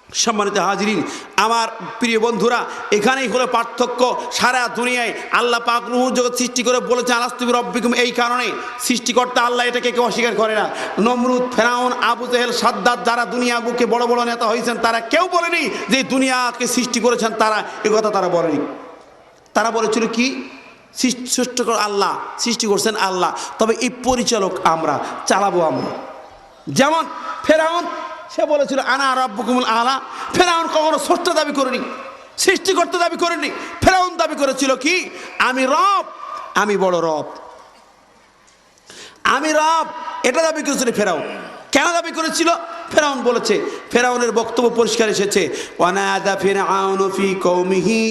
সম্মানিত হাজিরিন, আমার প্রিয় বন্ধুরা, এখানেই হলো পার্থক্য। সারা দুনিয়ায় আল্লাহ পাক রুহুল জগৎ সৃষ্টি করে বলেছেন আলাস্তু বিরব্বিকুম, এই কারণে সৃষ্টিকর্তা আল্লাহ এটাকে কেউ অস্বীকার করে না। নমরুদ, ফেরাউন, আবু জেহেল, সাদ্দাত, যারা দুনিয়া বুকে বড় বড় নেতা হয়েছেন, তারা কেউ বলেনি যে দুনিয়াকে সৃষ্টি করেছেন তারা, এ কথা তারা বলেনি। তারা বলেছিল কি? সৃষ্টিকর আল্লাহ, সৃষ্টি করছেন আল্লাহ, তবে এই পরিচালক আমরা, চালাবো আমরা। যেমন ফেরাউন, সে বলেছিল আনা রাব্বুকুমুল আলা। ফেরাউন কখনো স্রষ্টা দাবি করেনি, সৃষ্টিকর্তা দাবি করেনি। ফেরাউন দাবি করেছিল কি? আমি রব, আমি বড় রব, আমি রব, এটা দাবি করেছিল ফেরাউন। কেন দাবি করেছিল? ফেরাউন বলেছে, ফেরাউনের বক্তব্য পরিষ্কার এসেছে, ওয়ানাদা ফিরআউনু ফি কওমিহি,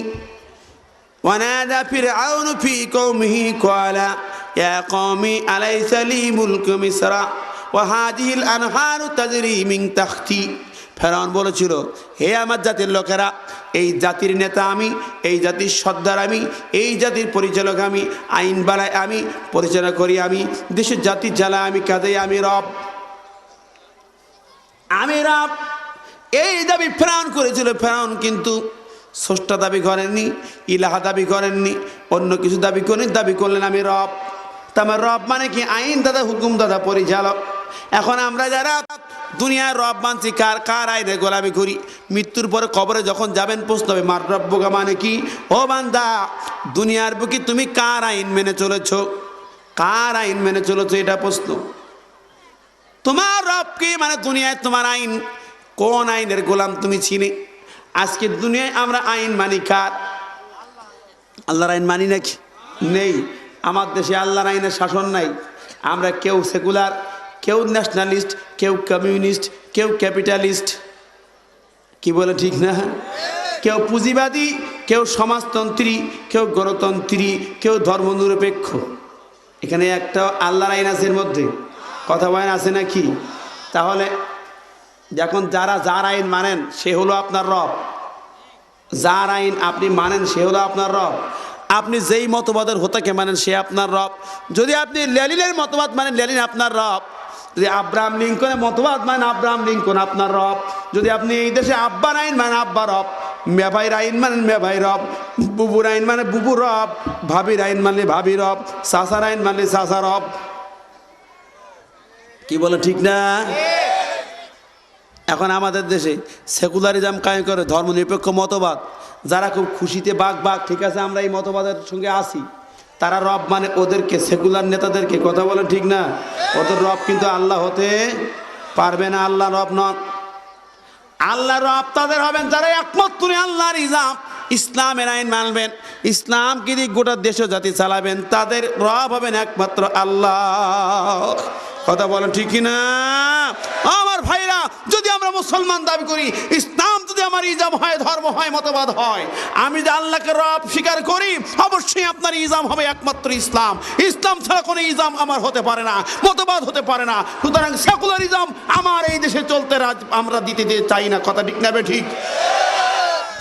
ওয়ানাদা ফিরআউনু ফি কওমিহি ক্বালা ইয়া কওমি আলাইসা লি মুলকু মিসরা ওয়াহাদিহিল আনহারু তাজরি মিন তাখতি। ফেরাউন বলেছিল, হে আমার জাতির লোকেরা, এই জাতির নেতা আমি, এই জাতির সর্দার আমি, এই জাতির পরিচালক আমি, আইন বানাই আমি, পরিচালনা করি আমি, দেশের জাতির জ্বালা আমি, কাজেই আমি রব, আমি রব। এই দাবি ফেরাউন করেছিল। ফেরাউন কিন্তু স্রষ্টা দাবি করেননি, ইলাহা দাবি করেননি, অন্য কিছু দাবি করেন, দাবি করলেন আমি রব। তার রব মানে কি? আইন দাদা, হুকুম দাদা, পরিচালক। এখন আমরা যারা দুনিয়ার রব মানছি, কার কার আইনে গোলামি করি, মৃত্যুর পরে কবরে যখন যাবেন প্রশ্ন হবে মার রব্বুকা, মানে কি? ও বান্দা, দুনিয়ার বুকে তুমি কার আইন মেনে চলেছ? কার আইন মেনে চলেছ, এটা প্রশ্ন। তোমার রব কি? মানে দুনিয়ায় তোমার আইন, কোন আইনের গোলাম তুমি ছিলে? আজকে দুনিয়ায় আমরা আইন মানি কার? আল্লাহর আইন মানি নাকি? নেই। আমার দেশে আল্লাহর আইনের শাসন নাই। আমরা কেউ সেকুলার, কেউ ন্যাশনালিস্ট, কেউ কমিউনিস্ট, কেউ ক্যাপিটালিস্ট, কি বলে ঠিক না? কেউ পুঁজিবাদী, কেউ সমাজতন্ত্রী, কেউ গণতন্ত্রী, কেউ ধর্মনিরপেক্ষ। এখানে একটা আল্লাহর আইন আছে, এর মধ্যে কথা বলেন আছে নাকি? তাহলে যখন যার আইন মানেন সে হলো আপনার রব, যার আইন আপনি মানেন সে হলো আপনার রব। আপনি যেই মতবাদের হোতাকে মানেন সে আপনার রব। যদি আপনি লেনিনের মতবাদ মানেন, লেনিন আপনার রব। যদি আব্রাহাম লিঙ্কনের মতবাদ মানেন, আব্রাহাম লিঙ্কন আপনার রব। যদি আপনি এই দেশে আব্বার আইন মানেন, আব্বা রব। মেভাইয়ের আইন মানেন, মেভাই রব। বুবুর আইন মানে বুবু রব। ভাবির আইন মানলে ভাবি রব। চাচার আইন মানলে চাচা রব। কি বলে ঠিক না? এখন আমাদের দেশে সেকুলারিজম কায়েম করে, ধর্মনিরপেক্ষ মতবাদ, যারা খুব খুশিতে বাঘ, ঠিক আছে আমরা এই মতবাদের সঙ্গে আসি, তারা রব মানে ওদেরকে, সেকুলার নেতাদেরকে। কথা বলে ঠিক না? ওদের রব কিন্তু আল্লাহ হতে পারবে না, আল্লাহ রব নন। আল্লাহ রব তাদের হবেন যারা একমাত্র আল্লাহর ইজাম, ইসলামের আইন মানবেন, ইসলামকে দিয়ে গোটা দেশ জাতি চালাবেন, তাদের রব হবেন একমাত্র আল্লাহ। কথা বলেন ঠিক না? আমার ভাইরা, যদি আমরা মুসলমান দাবি করি, ইসলাম যদি আমার ইজাম হয়, ধর্ম হয়, মতবাদ হয়, আমি যে আল্লাহকে রব স্বীকার করি, অবশ্যই আপনার ইজাম হবে একমাত্র ইসলাম। ইসলাম ছাড়া কোনো ইজাম আমার হতে পারে না, মতবাদ হতে পারে না। সুতরাং সেকুলারিজম আমার এই দেশে চলতে আমরা দিতে চাই না। কথা ঠিক না? ঠিক।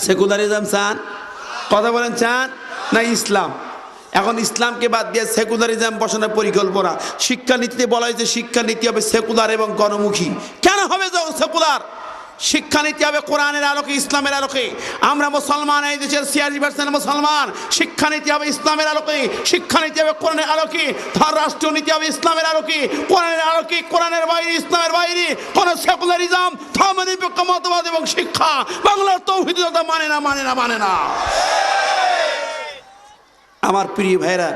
সেকুলারিজম চান? কথা বলেন, চান না ইসলাম? এখন ইসলামকে বাদ দিয়ে সেকুলারিজম বসানোর পরিকল্পনা। শিক্ষানীতিতে বলা হয়েছে শিক্ষানীতি হবে সেকুলার এবং গণমুখী। কেন হবে সেকুলার? শিক্ষানীতি হবে কোরআনের আলোকে, ইসলামের আলোকে। আমরা মুসলমান, এই দেশের 86% মুসলমান। শিক্ষানীতি হবে ইসলামের আলোকে, শিক্ষানীতি হবে কোরআনের আলোকে, রাষ্ট্রীয় নীতি হবে ইসলামের আলোকে, কোরআনের আলোকে। কোরআনের বাইরে, ইসলামের বাইরে কোন সেকুলারিজম, ধর্মনিরপেক্ষ মতবাদ এবং শিক্ষা বাংলার তৌহিদতা মানে না। আমার প্রিয় ভাইরা,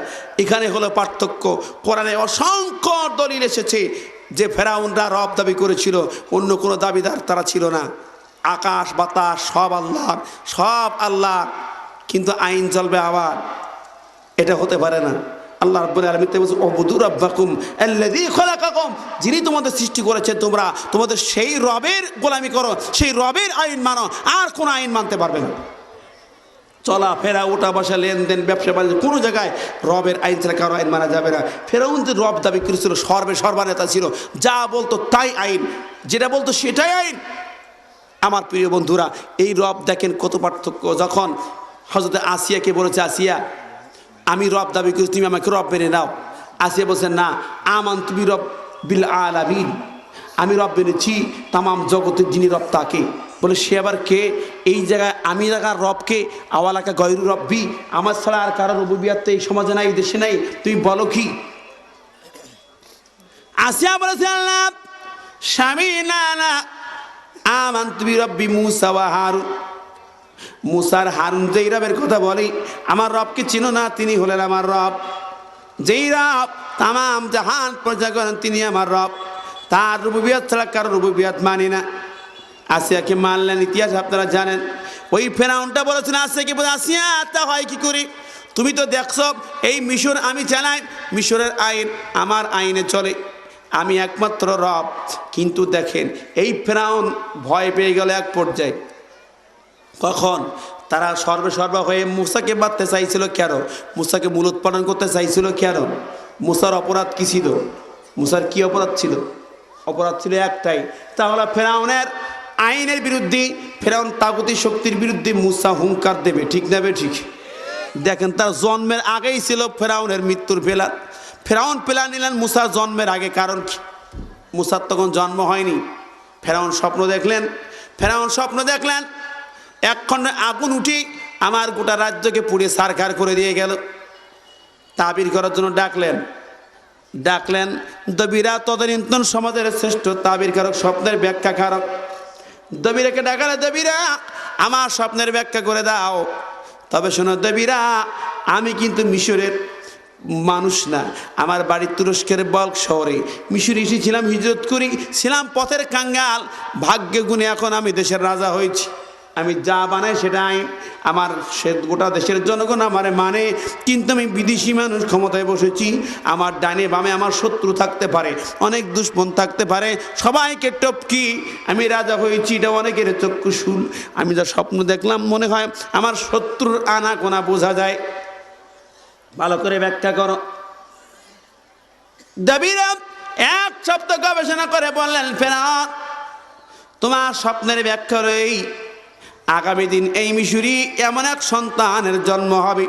এখানে হলো পার্থক্য। কোরআনে অসংখ্য দলিল এসেছে যে ফেরাউনরা রব দাবি করেছিল, অন্য কোনো দাবিদার তারা ছিল না। আকাশ বাতাস সব আল্লাহ, কিন্তু আইন চলবে আবার, এটা হতে পারে না। আল্লাহ রাব্বুল আলামিন বলেছেন উবুদু রাব্বাকুম আল্লাযী খালাকাকুম, যিনি তোমাদের সৃষ্টি করেছেন, তোমরা তোমাদের সেই রবের গোলামি করো, সেই রবের আইন মানো, আর কোনো আইন মানতে পারবে না। চলাফেরা ওঠা বসা লেনদেন ব্যবসা বাণিজ্য কোনো জায়গায় রবের আইন ছাড়া কারো আইন মানা যাবে না। ফেরাউন যে রব দাবি করেছিল, সর্বনেতা ছিল, যা বলতো তাই আইন, যেটা বলতো সেটাই আইন। আমার প্রিয় বন্ধুরা, এই রব দেখেন কত পার্থক্য। যখন হযরত আসিয়াকে বলেছে, আসিয়া আমি রব দাবি করি, তুমি আমাকে রব মেনে নাও। আসিয়া বলছে না, আমানতু বিরব বিল আলামিন, আমি রব মেনেছি তামাম জগতের যিনি রব তাকে। বলে সে আবার কে? এই জায়গায় আমি জায়গার রবকে আওয়ালাকা গয়রু রব্বি, আমার ছাড়া আর কারো রুবুবিয়ত তো এই সমাজে নাই, এই দেশে নাই, তুমি বলো কি? আসিয়া বলেছে আল্লাহ স্বামী না না, আমানতু বিরব্বি মুসা ওয়া হারুন, মুসার হারুন যেই রবের কথা বলি, আমার রবকে চিনো না? তিনি হলেন আমার রব। যেই রব তামাম জাহান পর্যা করেন তিনি আমার রব, তার রুবুবিয়ত ছাড়া কারো রুবুবিয়ত মানি না। আসিয়াকে মানলেন, ইতিহাস আপনারা জানেন। ওই ফেরাউনটা বলেছেন আসিয়াকে, বলে আসিয়া তা হয় কি করে? তুমি তো দেখছো এই মিশর আমি চালাই, মিশরের আইন আমার আইনে চলে, আমি একমাত্র রব। কিন্তু দেখেন এই ফেরাউন ভয় পেয়ে গেল এক পর্যায়ে। কখন? তারা সর্বসর্বা হয়ে মুসাকে বাঁধতে চাইছিল। কেন? মুসাকে মূলোৎপাদন করতে চাইছিল। কেন? মুসার অপরাধ কি ছিল? মুসার কি অপরাধ ছিল? অপরাধ ছিল একটাই, তাহলে ফেরাউনের আইনের বিরুদ্ধে, ফেরাউন তাগুতি শক্তির বিরুদ্ধে মুসা হুঙ্কার দেবে, ঠিক নেবে ঠিক। দেখেন তার জন্মের আগেই ছিল ফেরাউনের মৃত্যুর প্ল্যান। ফেরাউন প্ল্যান নিলেন মুসার জন্মের আগে। কারণ কি? মুসার তখন জন্ম হয়নি। ফেরাউন স্বপ্ন দেখলেন, এক খণ্ডে আগুন উঠি আমার গোটা রাজ্যকে পুড়ে ছারখার করে দিয়ে গেল। তাবির করার জন্য ডাকলেন দবিরা, তদানীন্তন সমাজের শ্রেষ্ঠ তাবির কারক, স্বপ্নের ব্যাখ্যা কারক। দবিরাকে ডাকালে, দবিরা আমার স্বপ্নের ব্যাখ্যা করে দাও। তবে শোনো দবিরা, আমি কিন্তু মিশরের মানুষ না, আমার বাড়ি তুরস্কের বল্ক শহরে। মিশরে এসেছিলাম, হিজরত করি, ছিলাম পথের কাঙ্গাল, ভাগ্যে গুণে এখন আমি দেশের রাজা হয়েছি। আমি যা বানাই সেটা আইন, আমার সে গোটা দেশের জনগণ আমারে মানে। কিন্তু আমি বিদেশি মানুষ, ক্ষমতায় বসেছি, আমার ডানে বামে আমার শত্রু থাকতে পারে, অনেক দুশ্মন থাকতে পারে, সবাইকে টপকি আমি রাজা হয়েছি, এটা অনেকের চক্ষুশুল। আমি যা স্বপ্ন দেখলাম মনে হয় আমার শত্রুর আনাগোনা বোঝা যায়। ভালো করে ব্যাখ্যা করো। দাবিরা এক সপ্তাহ গবেষণা করে বললেন, ফেরাউন তোমার স্বপ্নের ব্যাখ্যা রই, আগামী দিন এই মিশরি এমন এক সন্তানের জন্ম হবে,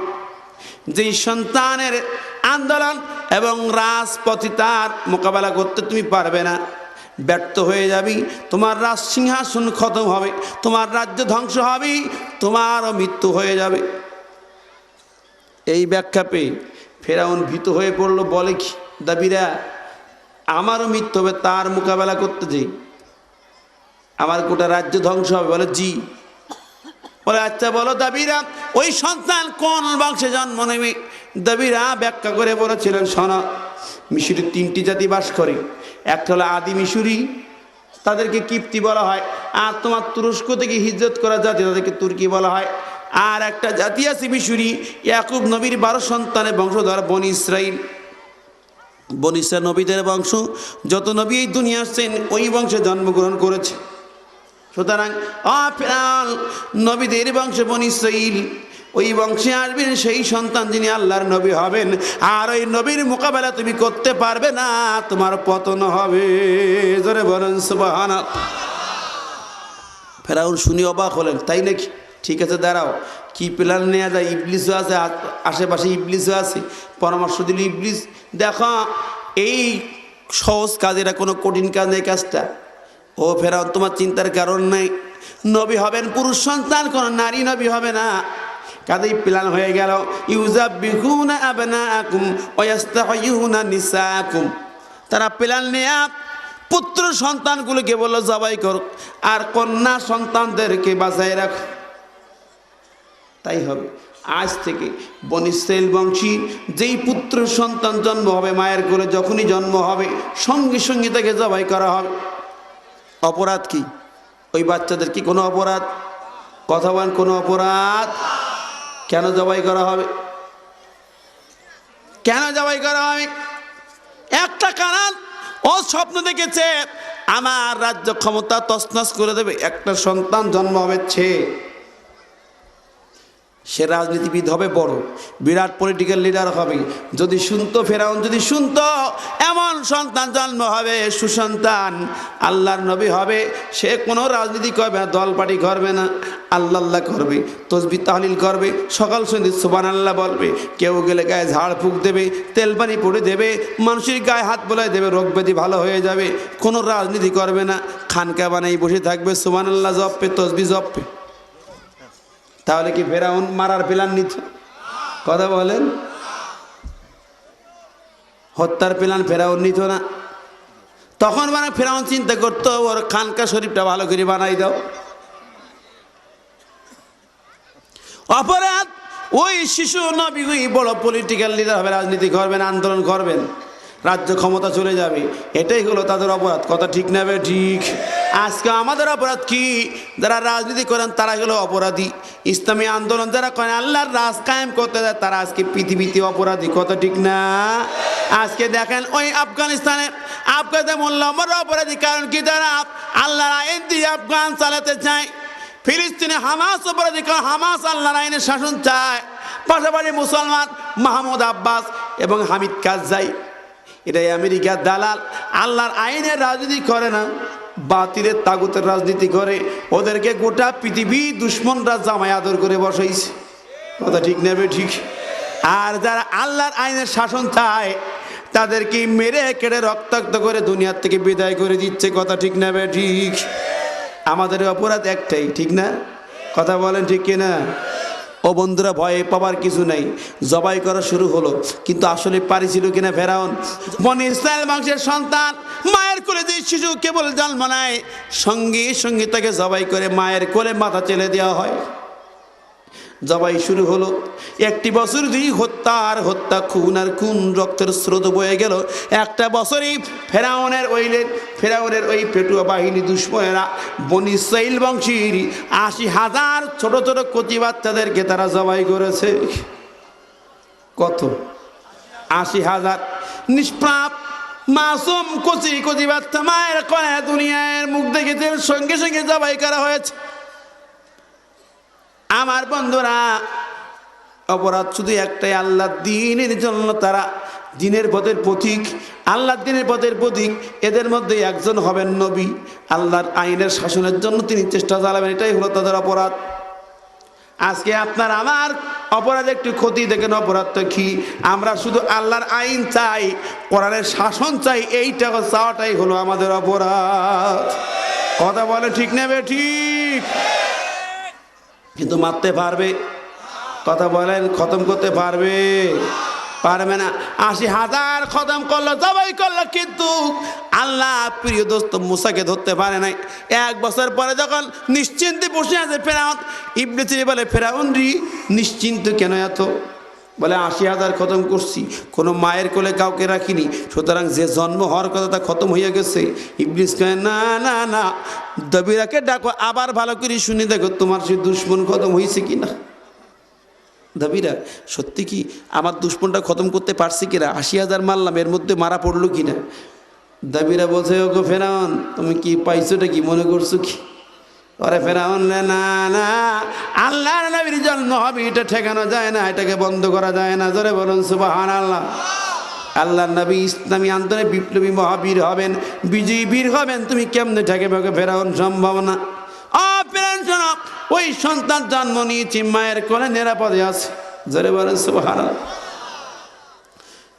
যেই সন্তানের আন্দোলন এবং রাজপথিতার মোকাবেলা করতে তুমি পারবে না, ব্যর্থ হয়ে যাবি, তোমার রাজ সিংহাসন খতম হবে, তোমার রাজ্য ধ্বংস হবে, তোমারও মৃত্যু হয়ে যাবে। এই ব্যাখ্যা পেয়ে ফেরাউন ভীত হয়ে পড়লো। বলে কি? দাবিরা আমারও মৃত্যু হবে, তার মোকাবেলা করতে যাই আমার গোটা রাজ্য ধ্বংস হবে? বলে জি। বলে আচ্ছা বলো দাবিরা ওই সন্তান কোন বংশে জন্ম নেবে? দাবিরা ব্যাখ্যা করে বলেছিলেন, শোনো, মিশরে তিনটি জাতি বাস করে। একটা হলো আদি মিশরি, তাদেরকে কিপ্তি বলা হয়। আর তোমার তুরস্ক থেকে হিজরত করা জাতি, তাদেরকে তুর্কি বলা হয়। আর একটা জাতি আছে মিশরি, ইয়াকুব নবীর 12 সন্তানের বংশধর বনি ইসরাইল। বনি ইসরাইল নবীদের বংশ, যত নবী এই দুনিয়া আসছেন ওই বংশে জন্মগ্রহণ করেছে। সুতরাং ফেরাউন নবীদের বংশে বনি ইসরাইল, ওই বংশে আসবেন সেই সন্তান যিনি আল্লাহর নবী হবেন। আর ওই নবীর মোকাবেলা তুমি করতে পারবে না, তোমার পতন হবে। জোরে বলেন সুবহানাল্লাহ। ফেরাউন শুনি অবাক হলেন, তাই নাকি? ঠিক আছে দাঁড়াও, কি প্ল্যান নেওয়া যায়? ইবলিসও আছে, আশেপাশে ইবলিসও আছে, পরামর্শ দিল ইবলিস, দেখো এই সহজ কাজ, এটা কোনো কঠিন কাজ নেই কাজটা। ও ফেরাউন তোমার চিন্তার কারণ নাই, নবী হবেন পুরুষ সন্তান, কোনো নারী নবী হবে না। কাজেই প্ল্যান হয়ে গেল, ইউযাব্বিহুনা আবনাআকুম ওয়া ইস্তাহয়ুনা নিসাআকুম। তারা প্ল্যান নেয়া পুত্র সন্তানগুলোকে বললো জবাই করো, আর কন্যা সন্তানদেরকে বাঁচাই রাখো। তাই হবে আজ থেকে বনি ইসরাইল বংশী যেই পুত্র সন্তান জন্ম হবে, মায়ের কোলে যখনই জন্ম হবে সঙ্গে সঙ্গে তাকে জবাই করা হবে। অপরাধ কি? ওই বাচ্চাদের কি কোনো অপরাধ? কথা বলেন, কোনো অপরাধ? কেন জবাই করা হবে? কেন জবাই করা হবে? একটা কারণ, ও স্বপ্ন দেখেছে আমার রাজ্য ক্ষমতা তছনছ করে দেবে, একটা সন্তান জন্ম হবে, সে রাজনীতিবিদ হবে, বড় বিরাট পলিটিক্যাল লিডার হবে। যদি শুনতো ফেরাউন, যদি শুনতো এমন সন্তান জন্ম হবে, সুসন্তান, আল্লাহর নবী হবে, সে কোনো রাজনীতি করবে না, দল পার্টি করবে না, আল্লাহ আল্লাহ করবে, তসবিহ তাহলিল করবে, সকাল সন্ধ্যে সুবহানাল্লাহ বলবে। কেউ গেলে গায়ে ঝাড় ফুঁক দেবে, তেল পানি পড়ে দেবে, মানুষের গায়ে হাত বোলায় দেবে, রোগ ব্যাধি ভালো হয়ে যাবে। কোনো রাজনীতি করবে না, খানকা বানাই বসে থাকবে, সুবহানাল্লাহ জপবে, তসবিহ জপবে। তাহলে কি ফেরাউন মারার প্ল্যান নিত? কথা বলেন, হত্যার প্ল্যান ফেরাউন নিত না। তখন মানে ফেরাউন চিন্তা করতো, ওর খানকা শরীফটা ভালো করে বানাই দাও। অপরাধ ওই শিশু নবী বড় পলিটিক্যাল লিডার হবে, রাজনীতি করবেন, আন্দোলন করবেন, রাজ্য ক্ষমতা চলে যাবে, এটাই হলো তাদের অপরাধ। কথা ঠিক না বে ঠিক? আজকে আমাদের অপরাধ কি? যারা রাজনীতি করেন তারা হলো অপরাধী, ইসলামী আন্দোলন যারা করেন, আল্লাহর রাজ কায়েম করতে যায়, তারা আজকে পৃথিবীতে অপরাধী। কথা ঠিক না? আজকে দেখেন ওই আফগানিস্তানে মোল্লা ওমর অপরাধী। কারণ কি? তারা আল্লাহর আইন দিয়ে আফগান চালাতে চায়। ফিলিস্তিনে হামাস অপরাধী, কারণ হামাস আল্লাহর আইনের শাসন চায়। পাশাপাশি মুসলমান মাহমুদ আব্বাস এবং হামিদ কারজাই, এটাই আমেরিকার দালাল, আল্লাহর আইনের রাজনীতি করে না, বাতিলের তাগুতের রাজনীতি করে। ওদেরকে গোটা পৃথিবী দুশ্মনরা জামাই আদর করে বসাইছে। কথা ঠিক নেবে ঠিক? আর যারা আল্লাহর আইনের শাসন চায় তাদেরকে মেরে কেটে রক্তাক্ত করে দুনিয়ার থেকে বিদায় করে দিচ্ছে। কথা ঠিক নেবে ঠিক? আমাদের অপরাধ একটাই, ঠিক না? কথা বলেন ঠিক কিনা? ও বন্ধুরা, ভয়ে পাবার কিছু নাই, জবাই করা শুরু হলো। কিন্তু আসলে পারিছিল কিনা ফেরাউন? বনি ইসরাইল বংশের সন্তান, মায়ের কোলে যে শিশু কেবল জন্ম নেয়, সঙ্গে সঙ্গে তাকে জবাই করে মায়ের কোলে মাথা চেলে দেওয়া হয়। জবাই শুরু হলো। 1 বছর ধরে হত্যার হত্যা, খুন আর খুন, রক্তের স্রোত বয়ে গেল। 1 বছরই ফেরাউনের ওই পেটুয়া বাহিনী দুশ্মনেরা বনি ইসরাইল বংশীর 80,000 ছোট ছোট কচি বাচ্চাদেরকে তারা জবাই করেছে। কত? 80,000 নিষ্পাপ মাসুম কচি কচি বাচ্চা, মায়ের কয়া দুনিয়ার মুখ দেখেছে, সঙ্গে সঙ্গে জবাই করা হয়েছে। আমার বন্ধুরা, অপরাধ শুধু একটাই, আল্লাহ দিনের জন্য তারা দিনের পথের পথিক, আল্লাহ দিনের পথের পথিক। এদের মধ্যে একজন হবেন নবী, আল্লাহর আইনের শাসনের জন্য তিনি চেষ্টা চালাবেন, এটাই হলো তাদের অপরাধ। আজকে আপনার আমার অপরাধ একটু ক্ষতি দেখেন। অপরাধটা কি? আমরা শুধু আল্লাহর আইন চাই, কোরআনের শাসন চাই, এইটা চাওয়াটাই হলো আমাদের অপরাধ। কথা বলে ঠিক নেবে ঠিক? কিন্তু মারতে পারবে? কথা বলেন, খতম করতে পারবে? পারবে না। 80,000 খতম করলো, জবাই করলো, কিন্তু আল্লাহ প্রিয় দোস্ত মুসাকে ধরতে পারে নাই। 1 বছর পরে যখন নিশ্চিন্তে বসে আছে ফেরাউন, ইবলিস বলে, ফেরাউন রি নিশ্চিন্ত কেন এত? বলে 80,000 খতম করছি, কোনো মায়ের কোলে কাউকে রাখিনি, সুতরাং যে জন্ম হওয়ার কথা তা খতম হয়ে গেছে। ইবলিস কয়, না না না, দবিরাকে ডাকো, আবার ভালো করে শুনে দেখো তোমার সে দুশ্মন খতম হয়েছে কিনা। দবিরা, সত্যি কি আমার দুশ্মনটা খতম করতে পারছি কিনা? 80,000 মারলাম, এর মধ্যে মারা পড়লো কিনা? দবিরা বলছে, ওগো ফেরাউন, তুমি কি পাইছোটা কি মনে করছো কি? আরে ফেরাউন, না না, আল্লাহর নবীর জন্ম হবে, এটা ঠেকানো যায় না, এটাকে বন্ধ করা যায় না। জোরে বলুন সুবহানাল্লাহ। আল্লাহর নবী ইসলামী আন্দোলনে বিপ্লবী মহাবীর হবেন, বিজয়ী বীর হবেন, তুমি কেমনে ঠেকাবে ফেরাউন? সম্ভব না। ফেরাউন শোনো, ওই সন্তান জন্ম নিয়েছি, মায়ের কোলে নিরাপদে আছে। জোরে বলুন সুবহানাল্লাহ।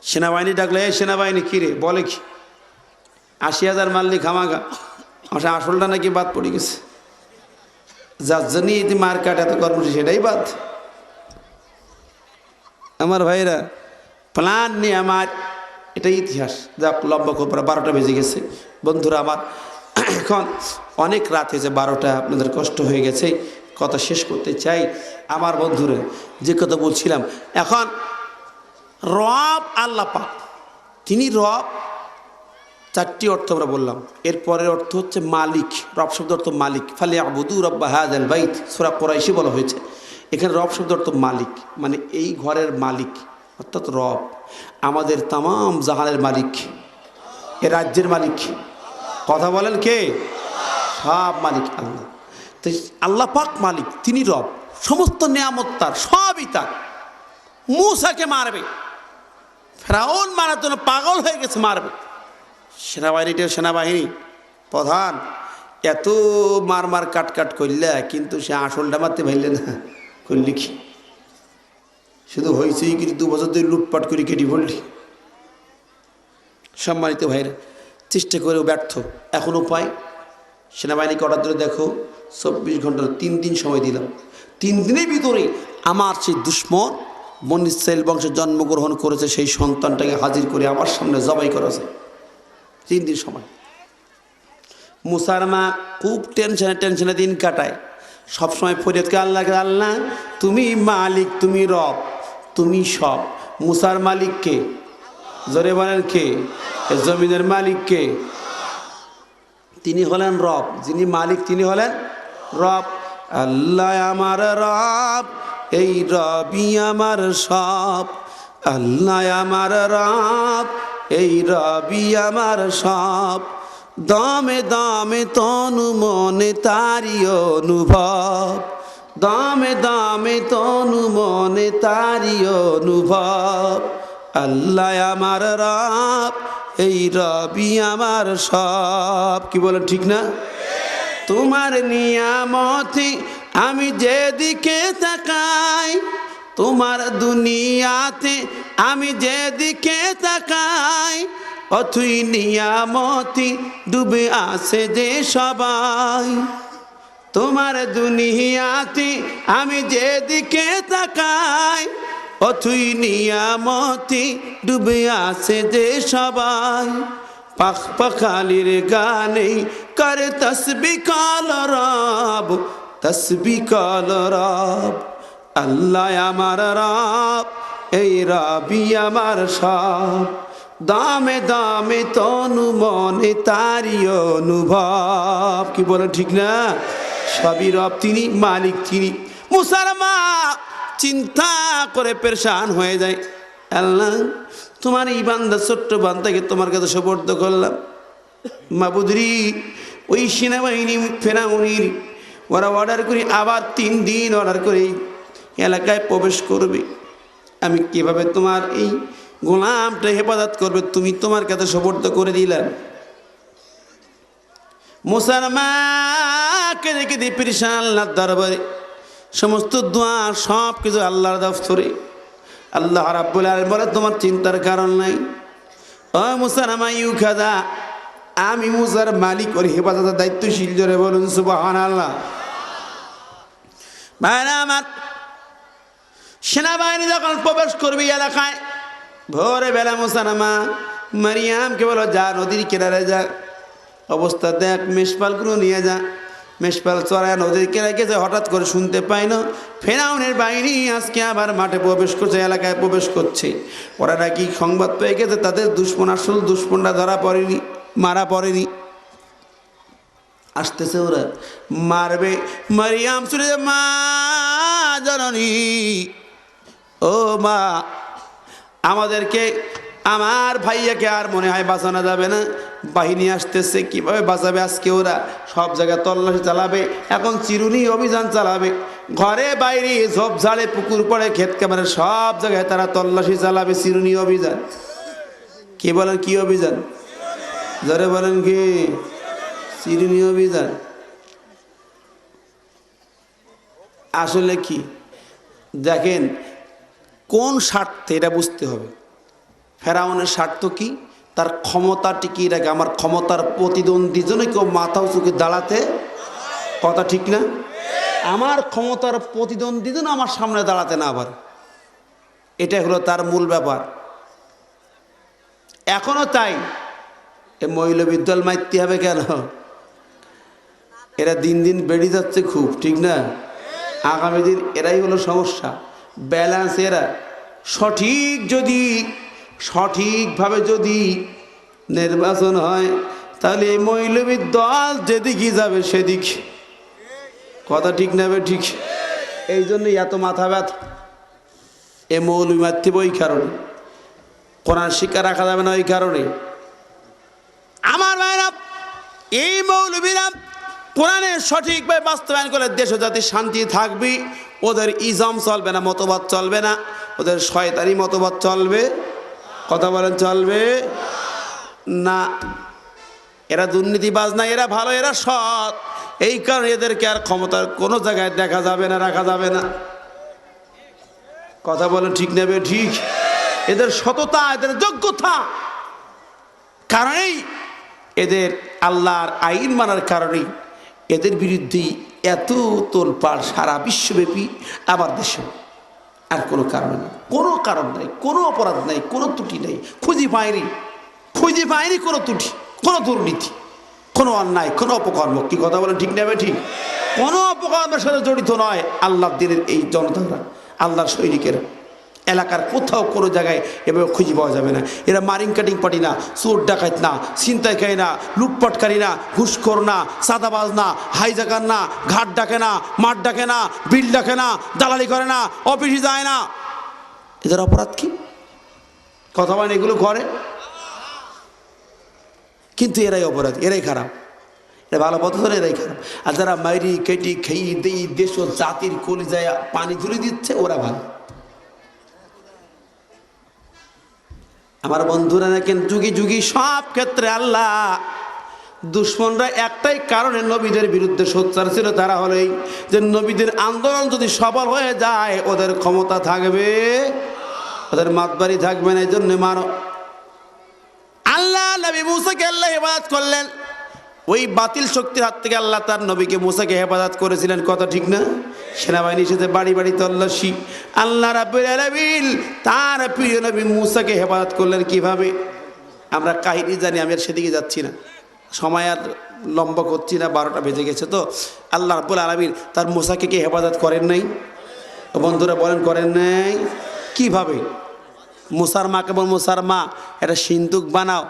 সেনাবাহিনী ডাকলে, এই সেনাবাহিনী কিরে বলে কি 80,000 মারলি খামাগা, আসলটা নাকি বাদ পড়ে গেছে, যার জন্য মার কাট এত কর্মসূচি, সেটাই বাদ। আমার ভাইরা, প্ল্যান নিয়ে আমার এটাই ইতিহাস। যাক, লম্বা খোপরা, 12টা বেজে গেছে। বন্ধুরা আমার, এখন অনেক রাত হয়েছে, 12টা, আপনাদের কষ্ট হয়ে গেছে, কথা শেষ করতে চাই। আমার বন্ধুরা, যে কথা বলছিলাম, এখন রব আল্লাহ পাক, তিনি রব। 4টি অর্থ আমরা বললাম। এরপরের অর্থ হচ্ছে মালিক। রব শব্দ অর্থ মালিক। ফালিয়াবুদু রাব্বা হাযাল বাইত, সূরা কুরাইশে বলা হয়েছে। এখানে রব শব্দ অর্থ মালিক, মানে এই ঘরের মালিক, অর্থাৎ রব। আমাদের তামাম জাহানের মালিক, এ রাজ্যের মালিক। কথা বলেন কে? সব মালিক আল্লাহ। তো আল্লাহ পাক মালিক, তিনি রব। সমস্ত নিয়ামত তার, সবই তার। মূসাকে মারবে, ফেরাউন মারার জন্য পাগল হয়ে গেছে, মারবে। সেনাবাহিনী প্রধান এত মার কাট করলে, কিন্তু সে আসলটা মারতে পারলে না। করলি কি? শুধু হয়েছে কিন্তু 2 বছর ধরে লুটপাট করে কেটে পড়লি। সম্মানিত ভাইরা, চেষ্টা করেও ব্যর্থ। এখন উপায়, সেনাবাহিনীকে অর্ডার ধরে দেখো 24 ঘন্টার 3 দিন সময় দিলাম, 3 দিনের ভিতরে আমার সেই দুশ্মন বনী ইসরাইল বংশে জন্মগ্রহণ করেছে সেই সন্তানটাকে হাজির করে আমার সামনে জবাই করেছে। 3 দিন সময়। মুসার মা খুব টেনশনে দিন কাটায়, সবসময় ফরিয়াদ করে আল্লাহকে, আল্লাহ তুমি মালিক, তুমি রব, তুমি সব। মুসার মালিক কে? জোরে বলেন কে? জমিনের মালিক কে? তিনি হলেন রব। যিনি মালিক তিনি হলেন রব। আল্লাহ আমার রব, এই রবই আমার সব। আল্লাহ আমার রব, এই রবি আমার সব। দমে দমে তনু মনে তারি অনুভব, দমে দমে তনু মনে তারি অনুভব। আল্লাহ আমার রব, এই রবি আমার সব। কি বলেন ঠিক না? তোমার নিয়ামতে আমি যেদিকে তাকাই, তোমার দুনিয়াতে আমি যেদিকে তাকাই, অথই নিয়ামতি ডুবে আছে যে সবাই। তোমার দুনিয়াতে আমি যেদিকে তাকাই, অথই নিয়ামতি ডুবে আছে যে সবাই। পাখ পাখালির গানে করে তসবিহ কাল রব, তসবিহ কাল রব। আল্লাহ আমার রব, এই রবি আমার সব। দামে দামে তনু মনে তারি অনুভব। কি বলেন ঠিক না? সবই রব তিনি, মালিক তিনি। মুসার মা চিন্তা করে পেরেশান হয়ে যায়, আল্লাহ তোমার এই বান্দা, ছোট্ট বান্দাকে তোমার কাছে সুপর্দ করলাম। মাবুদরি ওই সেনাবাহিনী ফেরাউনির ওরা অর্ডার করি, আবার 3 দিন অর্ডার করে এলাকায় প্রবেশ করবে। আমি কিভাবে তোমার এই গোলামটা হেফাজত করবে? তুমি তোমার কাছে সুপর্দ করে দিলেন। মুসার মাকে রেখে দিয়ে পেরেশান আল্লাহর দরবারে, সমস্ত দোয়া সব কিছু আল্লাহর দফতরে। আল্লাহ রাব্বুল আলামিন বলে তোমার চিন্তার কারণ নাই। ও মুসার মা ইউখাদা, আমি মুসার মালিক ওর হেফাজতের দায়িত্বশীল। জোরে বলুন সুবহানাল্লাহ। ভাইরা আমার, সেনাবাহিনী যখন প্রবেশ করবে এলাকায়, ভোরে বেলা মুসার মা মারিয়ামকে বলো, যা নদীর কিনারে যা, অবস্থা দেখ, মেষপালগুলো নিয়ে যা। মেষপাল চড়ায় নদীর কিনারে গেছে, হঠাৎ করে শুনতে পাই না ফেরাউনের বাহিনী আজকে আবার মাঠে প্রবেশ করছে, এলাকায় প্রবেশ করছে। ওরা নাকি সংবাদ পেয়ে গেছে তাদের দুশ্মন, আসল দুশ্মনরা ধরা পড়েনি, মারা পড়েনি, আসতেছে ওরা মারবে। মারিয়াম শুনে, মা জননী, ও মা, আমাদেরকে, আমার ভাইয়াকে আর মনে হয় বাঁচানো যাবে না, বাহিনী আসতেছে, কিভাবে বাঁচাবে? আজকে ওরা সব জায়গায় তল্লাশি চালাবে, এখন চিরুনি অভিযান চালাবে, ঘরে বাইরে ঝোপঝাড়ে পুকুর পড়ে ক্ষেত খামারে সব জায়গায় তারা তল্লাশি চালাবে, চিরুনি অভিযান। কি বলেন? কি অভিযান? জোরে বলেন কি? চিরুনি অভিযান। আসলে কি দেখেন, কোন স্বার্থে এটা বুঝতে হবে। ফেরাউনের স্বার্থ কি? তার ক্ষমতা টিকিয়ে রাখে। আমার ক্ষমতার প্রতিদ্বন্দ্বী জন্য কেউ মাথা উঁচুকে দাঁড়াতে, কথা ঠিক না? আমার ক্ষমতার প্রতিদ্বন্দ্বী জন্য আমার সামনে দাঁড়াতে না পারে, এটা হলো তার মূল ব্যাপার। এখনো তাই। এ মৌলবিদ্যাল মারতে হবে কেন? এরা দিন দিন বেড়ে যাচ্ছে খুব, ঠিক না? আগামী দিন এরাই হলো সমস্যা। ব্যালেন্স এরা সঠিকভাবে যদি নির্বাচন হয়, তাহলে এই মৌলবীর দল যেদিকে যাবে সেদিক, কথা ঠিক নেবে ঠিক। এই জন্যই এত মাথা ব্যথা। এ মৌলবী মারতে ওই কারণে, কোরআন শিক্ষা রাখা যাবে না ওই কারণে। আমার ভাইরা, এই মৌলবীরা কোরআনের সঠিকভাবে বাস্তবায়ন করলে দেশ ও জাতির শান্তি থাকবে। ওদের ইজম চলবে না, মতবাদ চলবে না, ওদের শয়তানি মতবাদ চলবে। কথা বলেন চলবে না। এরা দুর্নীতিবাজ না, এরা ভালো, এরা সৎ। এই কারণে এদেরকে আর ক্ষমতার কোনো জায়গায় দেখা যাবে না, রাখা যাবে না। কথা বলেন ঠিক নেবে ঠিক। এদের সততা, এদের যোগ্যতা কারণেই, এদের আল্লাহর আইন মানার কারণেই এদের বিরুদ্ধে এত তোলপাড় সারা বিশ্বব্যাপী, আমার দেশে। আর কোনো কারণ নেই, কোনো কারণ নাই, কোনো অপরাধ নাই, কোনো ত্রুটি নেই, খুঁজে পায়নি কোনো ত্রুটি, কোনো দুর্নীতি, কোনো অন্যায়, কোনো অপকর্ম। কি কথা বলেন ঠিক নেবে ঠিক। কোনো অপকর্মের সাথে জড়িত নয় আল্লাহর দিনের এই জনতারা, আল্লাহর সৈনিকেরা। এলাকার কোথাও কোনো জায়গায় এভাবে খুঁজে পাওয়া যাবে না। এরা মারিং কাটিং পার্টি না, চোর ডাকাত না, ছিনতাইকারী না, লুটপাটকারী না, ঘুষখোর না, সাদাবাজ না, হাইজাকার না, ঘাট ডাকে না, মাঠ ডাকে না, বিল ডাকে না, দালালি করে না, অফিসে যায় না। এদের অপরাধ কি? কথা বলেন, এগুলো করে, কিন্তু এরাই অপরাধ, এরাই খারাপ। এরা ভালো পথ ধরে, এরাই খারাপ। আর যারা মাইরি কেটি খেয়ে দেই দেশ ও জাতির কলিজায় পানি তুলে দিচ্ছে, ওরা ভালো। আমার বন্ধুরা দেখেন, যুগে যুগে সব ক্ষেত্রে আল্লাহ দুশ্মনরা একটাই কারণে নবীদের বিরুদ্ধে সোচ্চার ছিল, তারা হলেই যে নবীদের আন্দোলন যদি সফল হয়ে যায়, ওদের ক্ষমতা থাকবে, ওদের মাতবাড়ি থাকবে না। এই জন্য মানো আল্লাহ নবী মুসাকে আল্লাহ হেফাজত করলেন। ওই বাতিল শক্তির হাত থেকে আল্লাহ তার নবীকে মুসাকে হেফাজত করেছিলেন। কথা ঠিক না? সেনাবাহিনী এসেছে বাড়ি বাড়ি তল্লাশি। আল্লাহ রাব্বুল আলামিন তার প্রিয় নবী মুসাকে হেফাজত করলেন কিভাবে? আমরা কাহিনী জানি, আমি আর সেদিকে যাচ্ছি না, সময় আর লম্বা করছি না, 12টা বেজে গেছে। তো আল্লাহ রাব্বুল আলামিন তার মুসাকে কি হেফাজত করেন নাই? বন্ধুরা বলেন, করেন নাই? কিভাবে? মুসার মাকে বল, মুসার মা একটা সিন্দুক বানাও।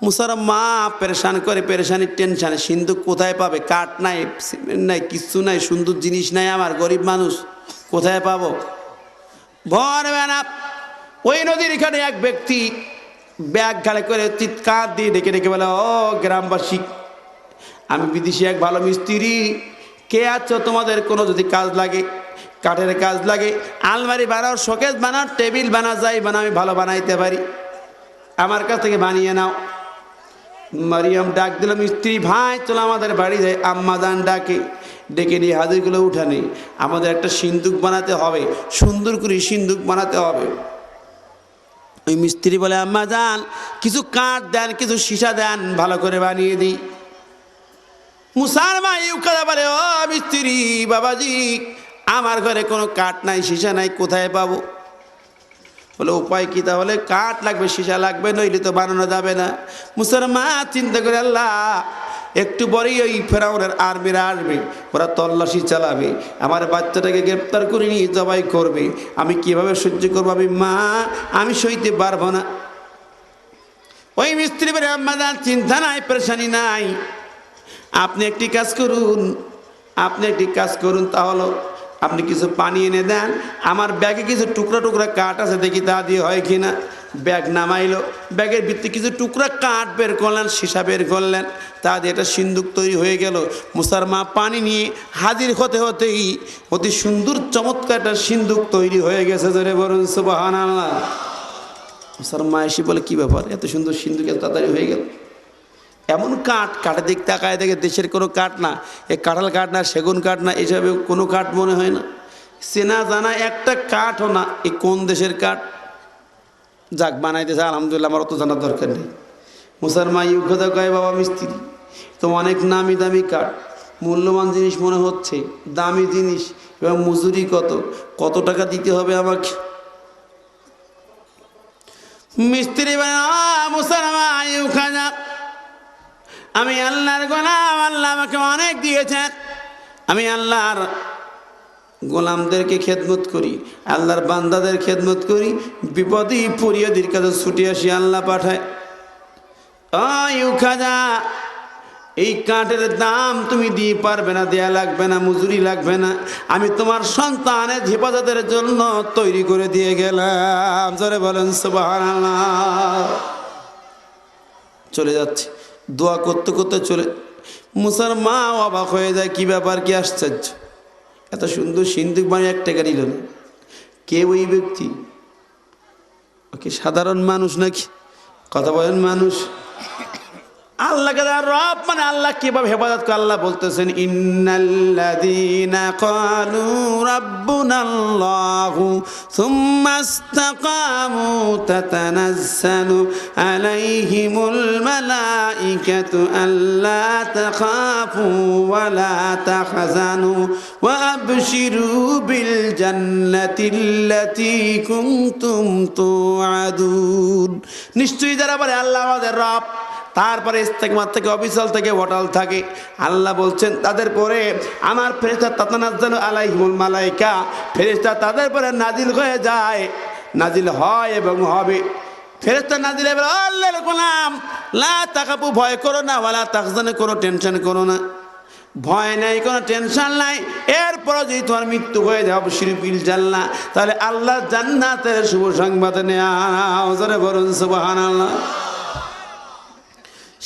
মুসার মা পেরেশান করে, পেরেশানির টেনশানে সিন্দুক কোথায় পাবে? কাঠ নাই, সিমেন্ট নাই, কিচ্ছু নাই, সুন্দর জিনিস নাই, আমার গরিব মানুষ, কোথায় পাবো? ভোরবেলা ওই নদীর এখানে এক ব্যক্তি ব্যাগ ঘাড়ে করে চিৎকার দিয়ে ডেকে ডেকে বলে, ও গ্রামবাসী, আমি বিদেশি এক ভালো মিস্ত্রি, কে আছো? তোমাদের কোনো যদি কাজ লাগে, কাঠের কাজ লাগে, আলমারি বানাও, শোকেস বানাও, টেবিল বানা, যাই বানাও, আমি ভালো বানাইতে পারি, আমার কাছ থেকে বানিয়ে নাও। মারিয়াম ডাক দিল, মিস্ত্রি ভাই চলো আমাদের বাড়ি যাই। আম্মা জান ডাকে, ডেকে নিয়ে হাজিরগুলো উঠানে, আমাদের একটা সিন্দুক বানাতে হবে, সুন্দর করে সিন্দুক বানাতে হবে। ওই মিস্ত্রি বলে, আম্মা জান কিছু কাঠ দেন, কিছু সীসা দেন, ভালো করে বানিয়ে দিই। মুসার মা ইউকাদা বলে, ও মিস্ত্রি বাবাজি, আমার ঘরে কোনো কাঠ নাই, সীসা নাই, কোথায় পাবো? বলে, উপায় কি? তাহলে কাঠ লাগবে, সীসা লাগবে, নইলে তো বানানো যাবে না। মুসার মা চিন্তা করে, আল্লাহ একটু পরেই ওই ফেরাউনের আর্মিরা আসবে, ওরা তল্লাশি চালাবে, আমার বাচ্চাটাকে গ্রেপ্তার করে নিয়ে জবাই করবে, আমি কিভাবে সহ্য করবো? আমি সইতে পারবো না। ওই মিস্ত্রি বলে, আম্মা জান চিন্তা নাই, পেরেশানি নাই, আপনি একটি কাজ করুন, তাহলে আপনি কিছু পানি এনে দেন, আমার ব্যাগে কিছু টুকরা টুকরা কাঠ আছে, দেখি তা দিয়ে হয় কিনা। ব্যাগ নামাইলো, ব্যাগের ভিত্তি কিছু টুকরা কাঠ বের করলেন, সীসা বের করলেন, তা দিয়ে একটা সিন্দুক তৈরি হয়ে গেল। মুসার মা পানি নিয়ে হাজির হতে হতেই অতি সুন্দর চমৎকার একটা সিন্দুক তৈরি হয়ে গেছে। জোরে বলুন সুবহানাল্লাহ। মুসার মা এসে বলে, কি ব্যাপার, এত সুন্দর সিন্দুক এত তাড়াতাড়ি হয়ে গেল? এমন কাঠের দিক তাকায় দেখে দেশের কোনো কাঠ না, এ কাঁঠাল কাঠ না, সেগুন কাঠ না, এসবে কোনো কাঠ মনে হয় না, চেনা জানা একটা কাঠও না। এ কোন দেশের কাঠ? যাক, বানাইতেছে আলহামদুলিল্লাহ, আমার অত জানার দরকার নেই। মুসার মা ইউকদা কয়, বাবা মিস্ত্রি তো অনেক নামি দামি কাঠ, মূল্যবান জিনিস মনে হচ্ছে, দামি জিনিস, এবং মজুরি কত টাকা দিতে হবে আমাকে? মিস্ত্রি বলে, মুসার মা ইউকদা, আমি আল্লাহর গোলাম, আল্লাহ আমাকে অনেক দিয়েছেন, আমি আল্লাহর গোলামদেরকে খেদমত করি, আল্লাহর বান্দাদের খেদমত করি, বিপদে ফরিয়াদির কাছে ছুটে আসি, আল্লাহ পাঠায়। খাজা, এই কাঠের দাম তুমি দিয়ে পারবে না, দেয়া লাগবে না, মজুরি লাগবে না, আমি তোমার সন্তানের হেফাজতের জন্য তৈরি করে দিয়ে গেলাম। জোরে বলেন সুবহানাল্লাহ। চলে যাচ্ছে, দোয়া করতে করতে চলে, মুসার মা অবাক হয়ে যায়, কি ব্যাপার, কি আশ্চর্য, এত সুন্দর সিন্দুক বানিয়ে 1 টাকা নিল না। কে ওই ব্যক্তি? ওকে সাধারণ মানুষ নাকি? কথা বলেন মানুষ। আল্লাহকে রব মানে আল্লাহ কিভাবে হেফাজত করে? আল্লাহ বলতেছেন ইন্নাল্লাযীনা ক্বালু রাব্বুনাল্লাহু সুম্মা ইসতাকামু তাতানাজ্জালু আলাইহিমুল মালাইকাতু আল্লা তাখাফু ওয়া লা তাহজানু ওয়া আবশিরু বিল জান্নাতিল্লাতী কুনতুম তুআদুন। নিশ্চয়ই যারা বলে আল্লাহ আমাদের রব, তারপরে ইস্তেকমাত থেকে অবিচল থেকে অটল থাকে, আল্লাহ বলছেন তাদের পরে আমার ফেরেশতা তাতানাজ্জালু আলাইহিমুল মালাইকা, ফেরেশতা তাদের পরে নাজিল হয়ে যায়, নাজিল হয় এবং হবে। ফেরেশতা নাজিল হবে, আল্লাহর গোলাম লা তাকাবু, ভয় করো না, ওয়ালা তাহজানু, কোনো টেনশন করো না, ভয় নাই, কোনো টেনশন নাই। এরপরে যদি তোমার মৃত্যু হয়ে যায় অবশ্যই বিল জান্নাহ, তাহলে আল্লাহ জান্নাতের শুভ সংবাদ নেও। জোরে বলুন সুবহানাল্লাহ।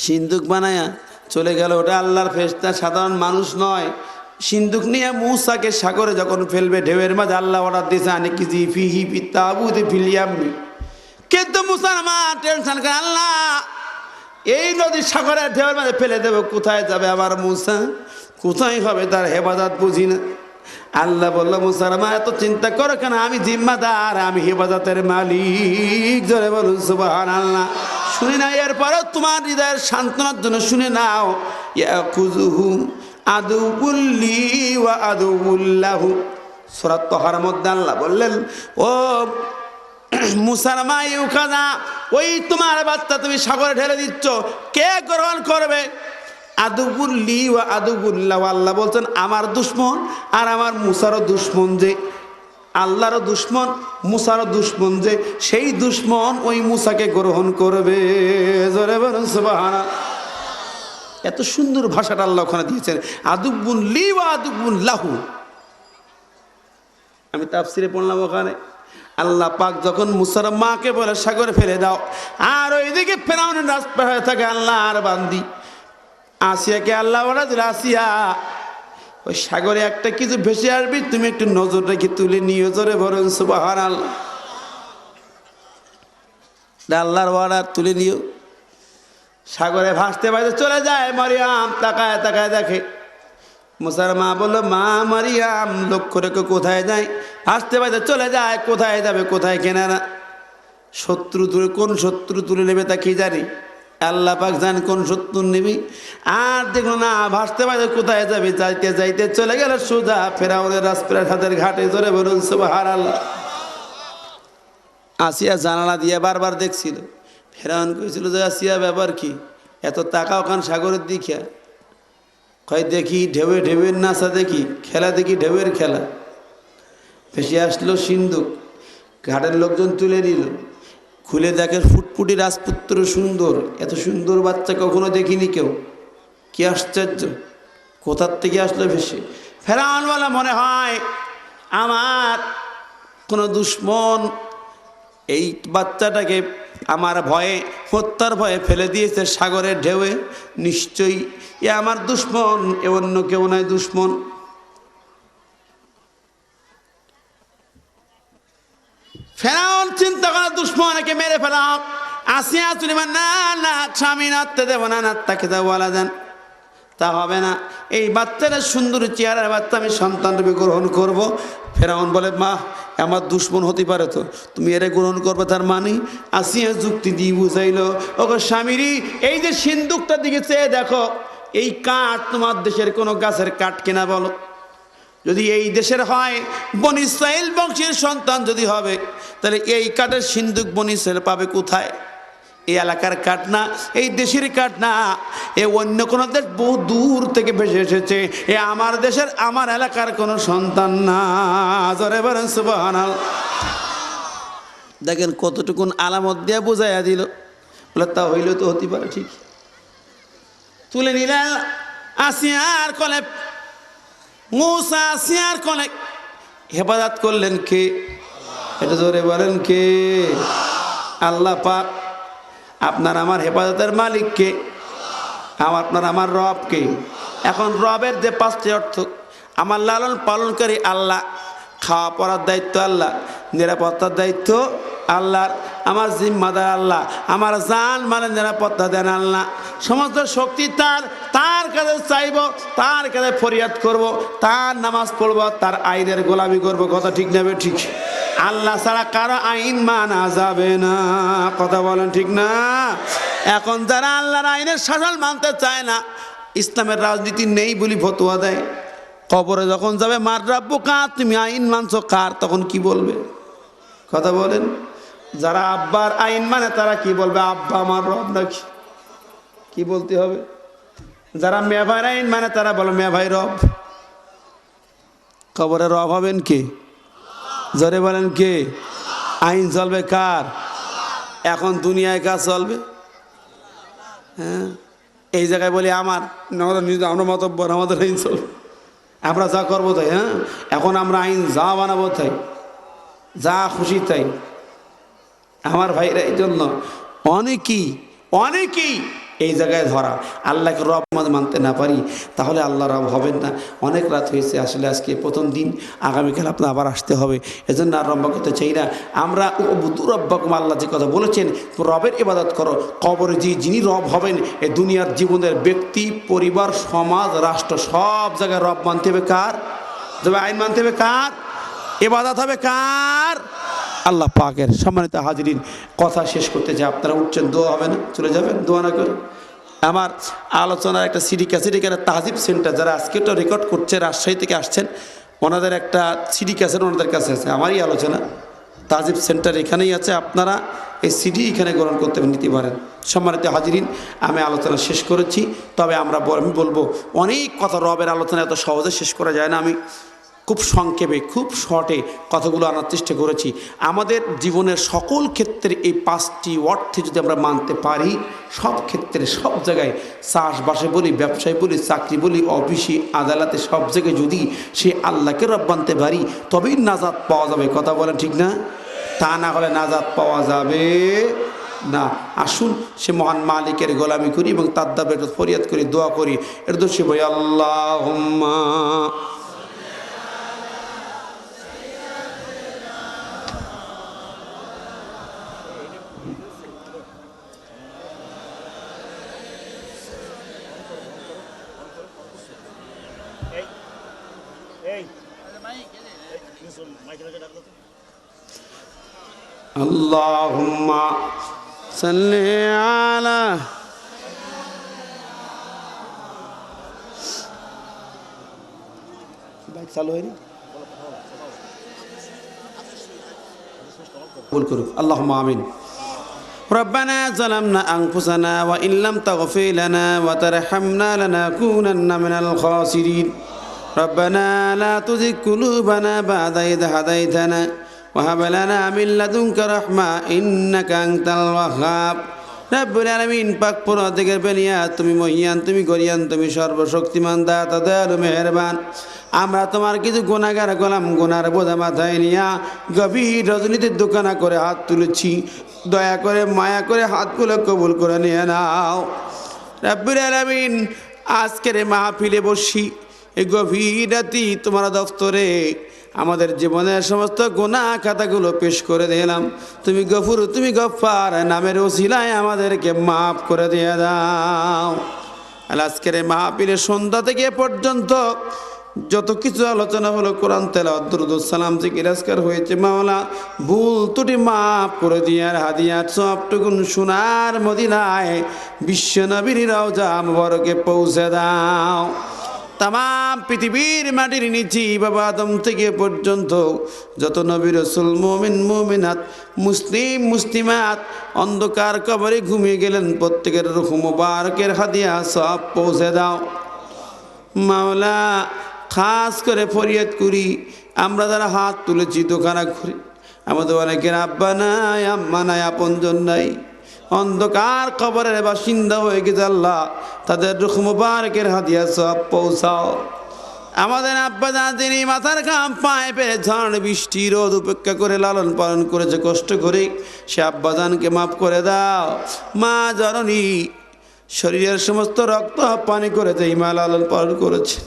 সিন্দুক বানায়া চলে গেল, ওটা আল্লাহর ফেরেশতা, সাধারণ মানুষ নয়। সিন্দুক নিয়ে মূসাকে সাগরে যখন ফেলবে, ঢেউয়ের মাঝে আল্লাহ অর্ডার দিয়েছে আনিকি জি ফিহি বিতাবুতে ফিলিয়ামনি। কিন্তু মূসার মা টেনশন করে, আল্লাহ এই নদীর সাগরের ঢেউয়ের মাঝে ফেলে দেবো, কোথায় যাবে আমার মূসা, কোথায় হবে তার হেফাজত, বুঝি না। আল্লাহ বলল, মূসার মা এত চিন্তা করো কেন, আমি জিম্মাদার, আমি হেফাজতের মালিক। জোরে বলুন সুবহানাল্লাহ। শুনে না, এরপরেও তোমার হৃদয়ের সান্ত্বনার জন্য শুনে নাও, ইয়াকুযুহু আদুউল্লি ওয়া আদুউল্লাহু। সূরা তাহার মধ্যে আল্লাহ বললেন, ও মূসার মা ইউকাযা, ওই তোমার বাচ্চা তুমি সাগরে ঢেলে দিচ্ছ, কে গ্রহণ করবে? আদুউল্লি ওয়া আদুউল্লাহু, আল্লাহ বলছেন আমার দুশমন আর আমার মূসারও দুশমন, যে আল্লাহরও দুশমন মূসারও দুশমন, যে সেই দুশমন ওই মূসাকে গ্রহণ করবে। জোরে বলুন সুবহানাল্লাহ। এত সুন্দর ভাষাটা আল্লাহ ওখানে দিয়েছেন, আদুবুন লি ওয়া আদুবুন লাহু। আমি তাফসিরে পড়লাম, ওখানে আল্লাহ পাক যখন মূসার মাকে বলে সাগরে ফেলে দাও, আর ওইদিকে ফেরাউনের রাস্তা হয়ে থাকে আল্লাহ আর বান্দি আসিয়াকে আল্লাহ বলে দিল, আসিয়া ওই সাগরে একটা কিছু ভেসে আসবি, তুমি একটু নজর রেখে তুলে নিয়ে। জোরে বলুন সুবহানাল্লাহ। আল্লাহর ওয়ার্ডার, তুলে নিও। সাগরে ভাসতে ভাসতে চলে যায়, মারিয়াম তাকায় তাকায় দেখে। মুসার মা বলল, মা মারিয়াম লক্ষ্য রেখে কোথায় যায়? ভাসতে ভাসতে চলে যায়, কোথায় যাবে, কোথায় কেনারা? শত্রু তুলে, কোন শত্রু তুলে নেবে তা কি জানি, আল্লাহ পাক জান কোন শত্রু নেবে। আর দেখলো না, ভাসতে ভাসতে কোথায় যাবে, যাইতে যাইতে চলে গেল সোজা ফেরাউনের রাজপ্রাসাদের ঘাটে। জোরে বলুন সুবহানাল্লাহ। আসিয়া জানালা দিয়ে বারবার দেখছিল। ফেরাউন কইছিল যে, আসিয়া ব্যাপার কি, এত টাকা ওখান সাগরের দিকে? কয় দেখি ঢেউয়ে ঢেউয়ের নাচা, দেখি খেলা, দেখি ঢেউয়ের খেলা। ভেসে আসলো সিন্দুক, ঘাটের লোকজন তুলে নিল, খুলে দেখে ফুটফুটি রাজপুত্র, সুন্দর, এত সুন্দর বাচ্চা কখনো দেখিনি কেউ, কি আশ্চর্য, কোথার থেকে আসলো ভেসে। ফেরাউন বলা, মনে হয় আমার কোনো দুশ্মন এই বাচ্চাটাকে আমার ভয়ে, হত্যার ভয়ে ফেলে দিয়েছে সাগরের ঢেউয়ে, নিশ্চয়ই এ আমার দুশ্মন, এ অন্য কেউ নয় দুশ্মন। ফেরাউন চিন্তা করা, দুশ্মন একে মেরে ফেলা। আসিয়া সুলেমান, না না, স্বামী নাড়তে দেবো না, নাড়তাকে দেবো, বলা যান তা হবে না, এই বাচ্চাটা সুন্দর চেহারার বাচ্চা, আমি সন্তান রূপে গ্রহণ করব। ফেরাউন বলে, মা আমার দুশ্মন হতে পারে তো, তুমি এরে গ্রহণ করবে, তার মানে? আসিয়া যুক্তি দিয়ে বুঝাইল, ওগো স্বামীরি, এই যে সিন্দুকটার দিকে চেয়ে দেখো, এই কাঠ তোমার দেশের কোনো গাছের কাঠ কিনা বলো? যদি এই দেশের হয়, বনী ইসরাইল বংশের সন্তান যদি হবে, তাহলে এই কাঠের সিন্দুক বনী ইসরাইল পাবে কোথায়? এই এলাকার কাঠ না, এই দেশের কাঠ না, এ অন্য কোনো দেশ বহু দূর থেকে ভেসে এসেছে, এ আমার দেশের, আমার এলাকার কোনো সন্তান না। জোরে বলেন সুবহানাল্লাহ। দেখেন কতটুকুন আলামত দিয়ে বোঝাইয়া দিল, বলে তা হইলেও তো হতে পারে, ঠিক। তুলে নিলেন আসিয়ার কোলে, মূসা আসিয়ার কোলে, হেফাজত করলেন কে? এটা জোরে বলেন কে? আল্লাহ পাক। আপনার আমার হেফাজতের মালিক কে? আপনার আমার রব কে? এখন রবের যে 5টি অর্থ, আমার লালন পালনকারী আল্লাহ, খাওয়া পড়ার দায়িত্ব আল্লাহ, নিরাপত্তার দায়িত্ব আল্লাহর, আমার জিম্মাদার আল্লাহ, আমার জান মানে নিরাপত্তা দেন আল্লাহ, সমস্ত শক্তি তার, তার কাছে চাইব, তার কাছে ফরিয়াদ করব, তার নামাজ পড়ব, তার আইনের গোলামি করব। কথা ঠিক নেবে ঠিক? আল্লাহ ছাড়া কারো আইন মানা যাবে না। কথা বলেন ঠিক না? এখন যারা আল্লাহর আইনের শাসন মানতে চায় না, ইসলামের রাজনীতি নেই বলি ফতোয়া দেয়, কবরে যখন যাবে মার রাব্বু কার, তুমি আইন মানছো কার, তখন কি বলবে? কথা বলেন। যারা আব্বার আইন মানে তারা কি বলবে? আব্বা আমার রব নাকি? কি বলতে হবে? যারা মেয়ে ভাইয়ের আইন মানে তারা বলে মেয়ে ভাই রব। কবরে রব হবেন কে? জোরে বলেন কে? আইন চলবে কার? এখন দুনিয়ায় কাজ চলবে। হ্যাঁ, এই জায়গায় বলি আমার, আমরা মতব্বর, আমাদের আইন চলবে, আমরা যা করবো তাই। হ্যাঁ, এখন আমরা আইন যা বানাবো তাই, যা খুশি তাই। আমার ভাইরা এই জন্য অনেকেই এই জায়গায় ধরা। আল্লাহকে রব মানতে না পারি, তাহলে আল্লাহ রব হবেন না। অনেক রাত হয়েছে, আসলে আজকে প্রথম দিন, আগামীকাল আপনার আবার আসতে হবে, এজন্য আর রব্বা করতে চাই না। আমরা রব্বাকুম, আল্লাহ যে কথা বলেছেন, রবের ইবাদত করো। কবরে যিনি রব হবেন, এই দুনিয়ার জীবনের ব্যক্তি, পরিবার, সমাজ, রাষ্ট্র, সব জায়গায় রব মানতে হবে কার? তবে আইন মানতে হবে কার? ইবাদত হবে কার? আল্লাহ পাকের। সম্মানিত হাজিরিন, কথা শেষ করতে চাই, আপনারা উঠছেন, দোয়া হবে না, চলে যাবেন দোয়া না করে। আমার আলোচনার একটা সিডি ক্যাসেট এখানে তাহজিব সেন্টার, যারা আজকে তো রেকর্ড করছে, রাজশাহী থেকে আসছেন, ওনাদের একটা সিডি ক্যাসেট ওনাদের কাছে আছে, আমারই আলোচনা। তাহজিব সেন্টার এখানেই আছে, আপনারা এই সিডি এখানে গ্রহণ করতে নিতে পারেন। সম্মানিত হাজিরিন, আমি আলোচনা শেষ করেছি, তবে আমি বলবো, অনেক কথা, রবের আলোচনা এত সহজে শেষ করা যায় না। আমি খুব সংক্ষেপে, খুব শর্টে কথাগুলো আনার চেষ্টা করেছি। আমাদের জীবনের সকল ক্ষেত্রে এই 5টি অর্থে যদি আমরা মানতে পারি, সব ক্ষেত্রে, সব জায়গায়, চাষবাসে বলি, ব্যবসায় বলি, চাকরি বলি, অফিসে, আদালতে, সব জায়গায় যদি সে আল্লাহকে রব মানতে পারি, তবেই নাজাত পাওয়া যাবে। কথা বলেন ঠিক না? তা না হলে নাজাত পাওয়া যাবে না। আসুন সে মহান মালিকের গোলামি করি এবং তার দাবে ফরিয়াদ করি, দোয়া করি। এর দোষী বই আল্লাহুম্মা আল্লাহুম্মা সাল্লি আলা বাইক চালু হয়নি, বল করুক। আল্লাহুম্মা আমিন। ربنا ظلمنا أنفسنا وإن لم تغفر لنا وترحمنا لنكونن من الخاسرين ربنا لا تزغ قلوبنا بعد إذ هديتنا وهب لنا من لدنك رحمة إنك أنت الوهاب রব্বুল আলামিন। পাক পরওয়ারদিগার বেনিয়া, তুমি মহিয়ান, তুমি গরিয়ান, তুমি সর্বশক্তিমান, দাতা দয়ালু মেহেরবান। আমরা তোমার কিছু গুনাহগার গোলাম, গুনার বোঝা মাথায় নিয়া গভীর রজনীতির দোকানা করে হাত তুলেছি। দয়া করে, মায়া করে হাতগুলো কবুল করে নিয়ে নাও রব্বুল আলামিন। আজকের মাহফিলে বসি, এই গভীর রাতি তোমার দফতরে আমাদের জীবনের সমস্ত গুনাহ খাতাগুলো পেশ করে দিলাম। তুমি গফুর, তুমি গফফার, নামের ওসিলায় আমাদেরকে মাফ করে দিয়ে দাও। আজকের মাহফিলের সন্ধ্যা থেকে পর্যন্ত যত কিছু আলোচনা হলো, কোরআন তেলাওয়াত, দুরূদ সালাম, জিকির আজকার হয়েছে, মাওলা ভুল ত্রুটি মাফ করে দিয়ে আর হাদিয়াত সবটুকুন সোনার মদিনায় বিশ্ব নবীর রওজা মুবারকে পৌঁছে দাও। তামাম পৃথিবীর মাটির নিচে বাবা আদম থেকে পর্যন্ত যত নবী রাসূল, মুমিন মুমিনাত, মুসলিম মুসলিমাত অন্ধকার কবরে ঘুমিয়ে গেলেন, প্রত্যেকের রূহ মুবারকের হাদিয়া সব পৌঁছে দাও মাওলা। খাস করে ফরিয়াদ করি, আমরা যারা হাত তুলেছি দোকানা ঘুরে, আমাদের অনেকের আব্বা নাই, আম্মা নাই, আপনজন নাই, অন্ধকার কবরের বাসিন্দা হয়ে গেছে। আল্লাহ তাদের রূহ মুবারকের হাদিয়া সব পৌঁছাও। আমাদের আব্বা যিনি মাথার ঘাম পায়ে পেয়ে ঝড় বৃষ্টি রোদ উপেক্ষা করে লালন পালন করেছে কষ্ট করে, সে আব্বাজানকে মাফ করে দাও। মা জননী শরীরের সমস্ত রক্ত পানি করেছে, হিমাল লালন পালন করেছে।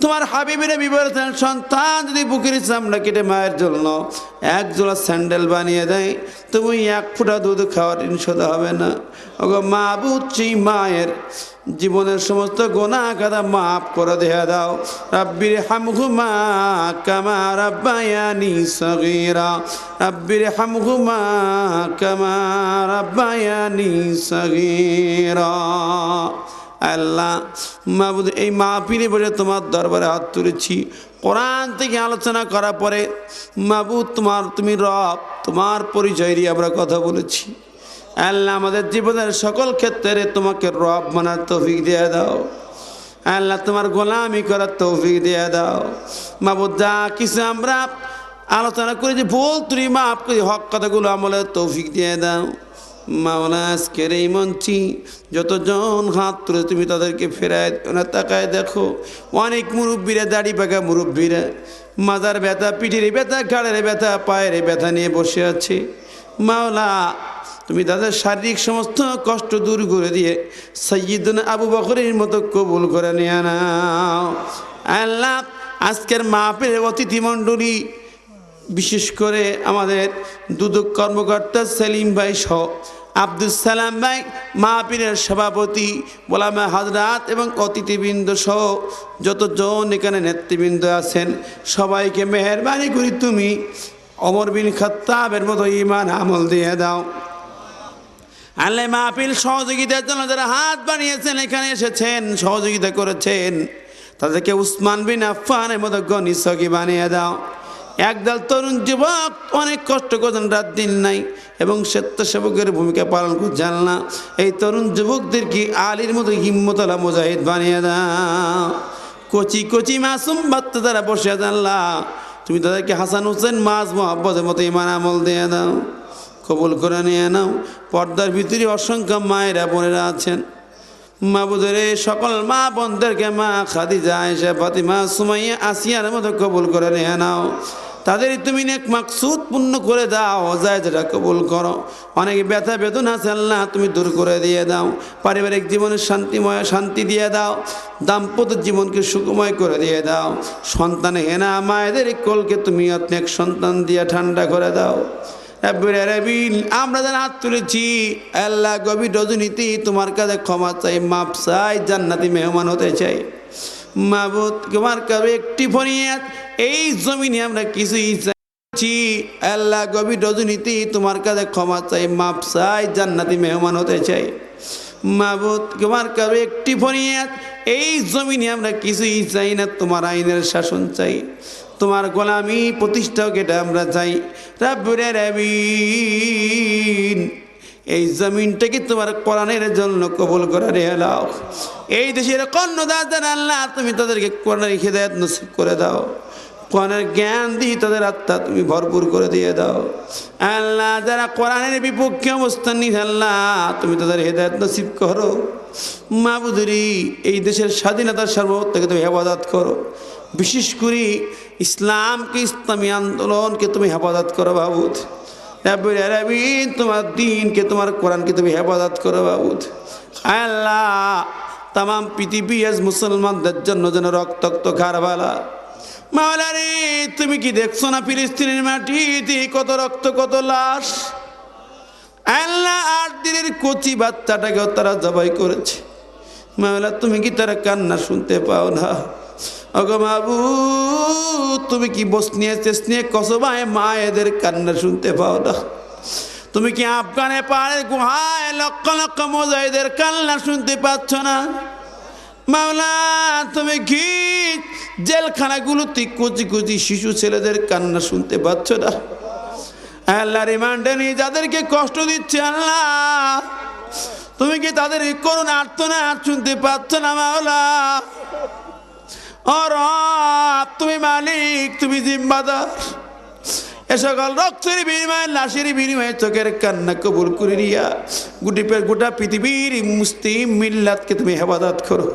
তোমার হাবিবের বিবর্তন সন্তান যদি বুকের চামড়া কেটে মায়ের জন্য এক জোড়া স্যান্ডেল বানিয়ে দেয়, তুমি এক ফোঁটা দুধ খাওয়ার ইনশাল্লাহ হবে না। ওগো মা বুঝছি, মায়ের জীবনের সমস্ত গোনা কাদা মাফ করে দেয়া দাও। রাব্বির হামহুমা কামা রাব্বায়ানি সগীরা, রাব্বির হামহুমা কামা রাব্বায়ানি সগীরা। আল্লাহ মাহবুদ, এই মাহফিলে বলে তোমার দরবারে হাত তুলেছি। কোরআন থেকে আলোচনা করার পরে মাহবুদ তুমি রব, তোমার পরিচয় দিয়ে আমরা কথা বলেছি। আল্লাহ আমাদের জীবনের সকল ক্ষেত্রে তোমাকে রব মানার তৌফিক দিয়ে দাও। আল্লাহ তোমার গোলামি করার তৌফিক দিয়ে দাও। মাহবুদ যা কিছু আমরা আলোচনা করেছি ভুল তুমি মাফ করি, হক কথাগুলো আমলের তৌফিক দিয়ে দাও। মাওলা আজকের এই মঞ্চে যতজন হাত তুলে তুমি তাদেরকে ফেরায় তাকায় দেখো, অনেক মুরব্বীরা, দাড়ি পাকা মুরব্বীরা মাজার ব্যথা, পিঠের ব্যথা, ঘাড়ের ব্যথা, পায়ের ব্যথা নিয়ে বসে আছে। মাওলা তুমি তাদের শারীরিক সমস্ত কষ্ট দূর করে দিয়ে সাইয়্যিদুনা আবু বকরের মতো কবুল করে নিয়ে নাও। আল্লাহ আজকের মাহফিলের অতিথি মণ্ডলী, বিশেষ করে আমাদের দুদক কর্মকর্তা সেলিম ভাই সহ আব্দুল সালাম ভাই, মাহফিলের সভাপতি ওলামা হাজরাত এবং অতিথিবৃন্দ সহ যতজন এখানে নেতৃবৃন্দ আছেন, সবাইকে মেহেরবানি করি তুমি ওমর বিন খাত্তাবের মতো ঈমান আমল দিয়ে দাও। আল্লাহ মাহফিল সহযোগিতার জন্য যারা হাত বানিয়েছেন, এখানে এসেছেন, সহযোগিতা করেছেন, তাদেরকে উসমান বিন আফফানের মতো গনি সগী বানিয়ে দাও। একদল তরুণ যুবক অনেক কষ্ট করছেন, রাত দিন নাই এবং স্বেচ্ছাসেবকের ভূমিকা পালন করছেন না, এই তরুণ যুবকদেরকে আলীর মতো হিম্মতলা মুজাহিদ বানিয়ে দাও। কচি কচি মাসুম বাচ্চা যারা বসে আছেন, আল্লাহ তুমি তাদেরকে হাসান হোসেন মাজ মোহাব্বতের মতো ঈমান আমল দিয়ে দাও, কবুল করে নিয়ে নাও। পর্দার ভিতরে অসংখ্য মায়েরা বোনেরা আছেন, মাবুদের সকল মা বোনদেরকে মা খাদিজা, আয়েশা, ফাতিমা, সুমাইয়া, আসিয়ার মতো কবুল করে নিয়ে নাও। তাদের তুমি নেক মাকসুদ পূর্ণ করে দাও, যায় যেটা কবুল করো। অনেক ব্যথা বেদনা আছে আল্লাহ তুমি দূর করে দিয়ে দাও। পারিবারিক জীবনের শান্তি দিয়ে দাও। দাম্পত্য জীবনকে সুখময় করে দিয়ে দাও। সন্তান হেনা মায়েদের কোলকে তুমি অনেক সন্তান দিয়ে ঠান্ডা করে দাও। আমরা যারা হাত তুলেছি আল্লাহ, গভীর রজনীতি তোমার কাছে ক্ষমা চাই, মাপ চাই, জান্নাতি মেহমান হতে চাই। মাবুদ তোমার কাছে একটি ফরিয়াদ, এই জমিনে আমরা কিছুই চাইছি আল্লাহ, গভীর রজনীতি তোমার কাছে ক্ষমা চাই, মাপ চাই, জান্নাতি মেহমান হতে চাই। মাবুদ তোমার কাছে একটি ফরিয়াদ, এই জমিনে আমরা কিছুই চাই না, তোমার আইনের শাসন চাই, তোমার গোলামি প্রতিষ্ঠা কেটে আমরা চাই। রাব্বুল আলামিন এই জমিনটাকে তোমার কোরআনের জন্য কবুল করে নিয়ে নাও। এই দেশের কর্ণদাতা আল্লাহ তুমি তাদেরকে কোরআনের হিদায়াত নসিব করে দাও। কোরআনের জ্ঞান দিয়ে তাদের আত্মা তুমি ভরপুর করে দিয়ে দাও। আল্লাহ যারা কোরআনের বিপক্ষে অবস্থান নিয়ে আল্লাহ তুমি তাদের হিদায়াত নসিব করো। মাবুদুরি এই দেশের স্বাধীনতার সার্বভৌমত্বকে তুমি হেফাজত করো। বিশেষ করে ইসলামকে, ইসলামী আন্দোলনকে তুমি হেফাজত করো বাবুদ। রাব্বুল আলামিন তোমার দ্বীনকে, তোমার কোরআনকে তুমি হেফাজত করো বাবুদ। আল্লাহ তাম পৃথিবী আজ মুসলমানদের জন্য যেন রক্তাক্ত কারবালা। মাওলা রে তুমি কি দেখছো না ফিলিস্তিনের মাটিতে কত রক্ত, কত লাশ। আল্লাহ 8 দিনের কচি বাচ্চাটাকেও তারা জবাই করেছে। মাওলা তুমি কি তারা কান্না শুনতে পাও না? ওগো মাবুদ তুমি কি বসনিয়া চেসনিয়া কসবায় মায়েদের কান্না শুনতে পাও না? তুমি কি আফগানে পাহাড়ের গুহায় লক্ষ লক্ষ মুজাহিদের কান্না শুনতে পাচ্ছ না? মাওলা তুমি কি জেলখানাগুলোতে কুচি কুচি শিশু ছেলেদের কান্না শুনতে পাচ্ছ না? আল্লাহ রিমান্ডে নিয়ে যাদেরকে কষ্ট দিচ্ছে আল্লাহ তুমি কি তাদের করুণা আর্তনাদ শুনতে পাচ্ছ না? মাওলা ও রব তুমি মালিক, তুমি জিম্মাদার। এ সকল রক্তের বিনিময়ে, লাশের বিনিময়ে চোখের কান্না কবুল করে নিয়া গোটা পৃথিবীর মুসলিম মিল্লাতকে তুমি হেফাজত করো।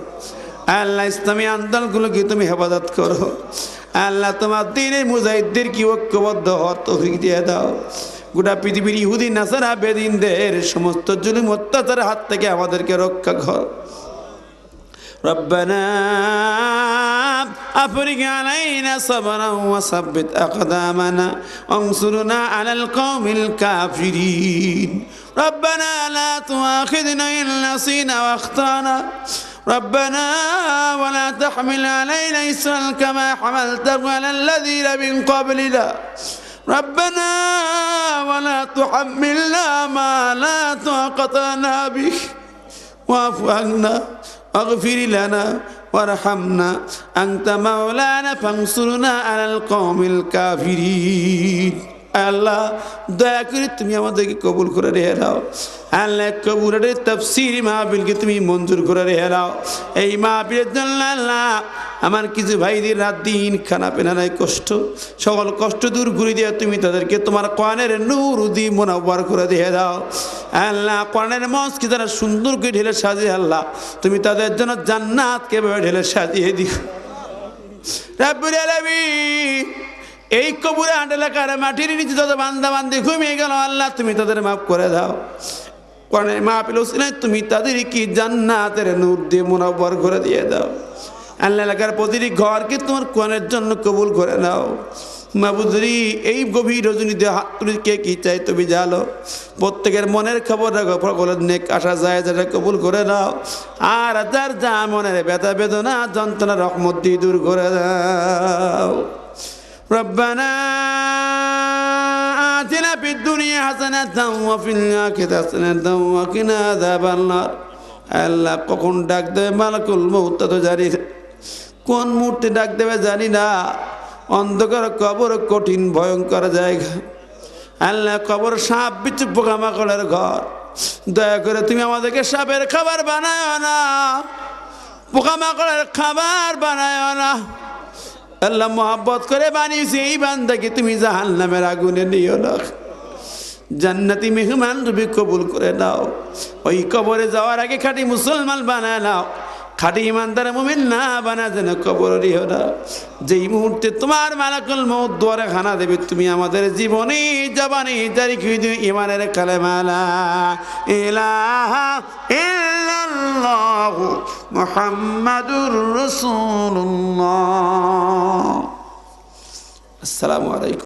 আল্লাহ ইসলামী আন্দোলনগুলোকে তুমি হেফাজত করো। আল্লাহ তোমার দ্বীনের মুজাহিদদের কি ঐক্যবদ্ধ হওয়ার তৌফিক দিয়ে দাও। গোটা পৃথিবীর ইহুদি নাসারা বেদিনদের সমস্ত জুলুম অত্যাচারের হাত থেকে আমাদেরকে রক্ষা কর। ربنا أفرغ علينا صبرا وثبت أقدامنا وانصرنا على القوم الكافرين ربنا لا تؤاخذنا إن نسينا واخطأنا ربنا ولا تحمل علينا إصرا كما حملته على الذين من قبلنا ربنا ولا تحملنا ما لا طاقة لنا به واعف عنا واغفر لنا وارحمنا أنت مولانا فانصرنا على القوم الكافرين আল্লাহ দয়া করে তুমি আমাদেরকে কবুল করে রেখে দাও। আল্লাহ কবুলের তাফসীর মাহফিলকে তুমি মঞ্জুর করে রেখে দাও। এই মাহফিলের জন্য আল্লাহ আমার কিছু ভাইদের রাত দিন খানা পেনা নাই কষ্ট, সকল কষ্ট দূর করে দিয়ে তুমি তাদেরকে তোমার কোরআনের নূর দিয়ে মুনাওয়ার করে দিয়ে দাও। আল্লাহ কোরআনের মস্কে যারা সুন্দর করে ঢেলে সাজিয়ে আল্লাহ তুমি তাদের জন্য জান্নাতকে ঢেলে সাজিয়ে দিও রাব্বুল আলামিন। এই কবরে আট এলাকার মাটির নিচে যত বান্দা বান্দি ঘুমিয়ে গেল আল্লাহ তুমি তাদের মাফ করে দাও। কোরআনের মাহফিল উসিলায় তুমি তাদের কি জান্নাতের নূর দিয়ে মুনাওয়ার করে দিয়ে দাও। আল্লাহ এলাকার প্রতিটি ঘরকে তোমার কোরআনের জন্য কবুল করে নাও। মাবুদরি এই গভীর রজনীতে হাত তুলে কে কি চাই তুমি জানো। প্রত্যেকের মনের খবর রাখো, সকলের নেক আশা যায় যেটা কবুল করে দাও। আর যার যা মনের ব্যথা বেদনা যন্ত্রণা রহমত দিয়ে দূর করে দাও। ربنا آتنا في الدنيا حسنة وفي الآخرة حسنة وقنا عذاب النار। আল্লাহ কখন ডাক দেবে মালাকুল মউত তো জানি না, কোন মুহূর্তে ডাক দেবে জানি না। অন্ধকার কবর কঠিন ভয়ঙ্কর জায়গা। আল্লাহ কবর সাপ বিচ্ছু পোকামাকড়ের ঘর। দয়া করে তুমি আমাদেরকে সাপের খাবার বানায় না, পোকামাকড়ের খাবার বানায় না। আল্লাহ মোহাব্বত করে বানিয়েছে এই বান্দাকে তুমি জাহান্নামের আগুনে নিও না, জান্নাতি মেহমান রূপে কবুল করে নাও। ওই কবরে যাওয়ার আগে খাঁটি মুসলমান বানায় নাও, খাঁটি ইমানদার মুমিন না বানা যেন কবর নিও না। যেই মুহূর্তে তোমার মালাকুল মউত দুয়ারে খানা দেবে তুমি আমাদের জীবনে জবানে জারি করে দিও ইমানের কালেমা লা ইলাহা ইল্লাল্লাহু মুহাম্মাদুর রাসূলুল্লাহ। আসসালামু আলাইকুম।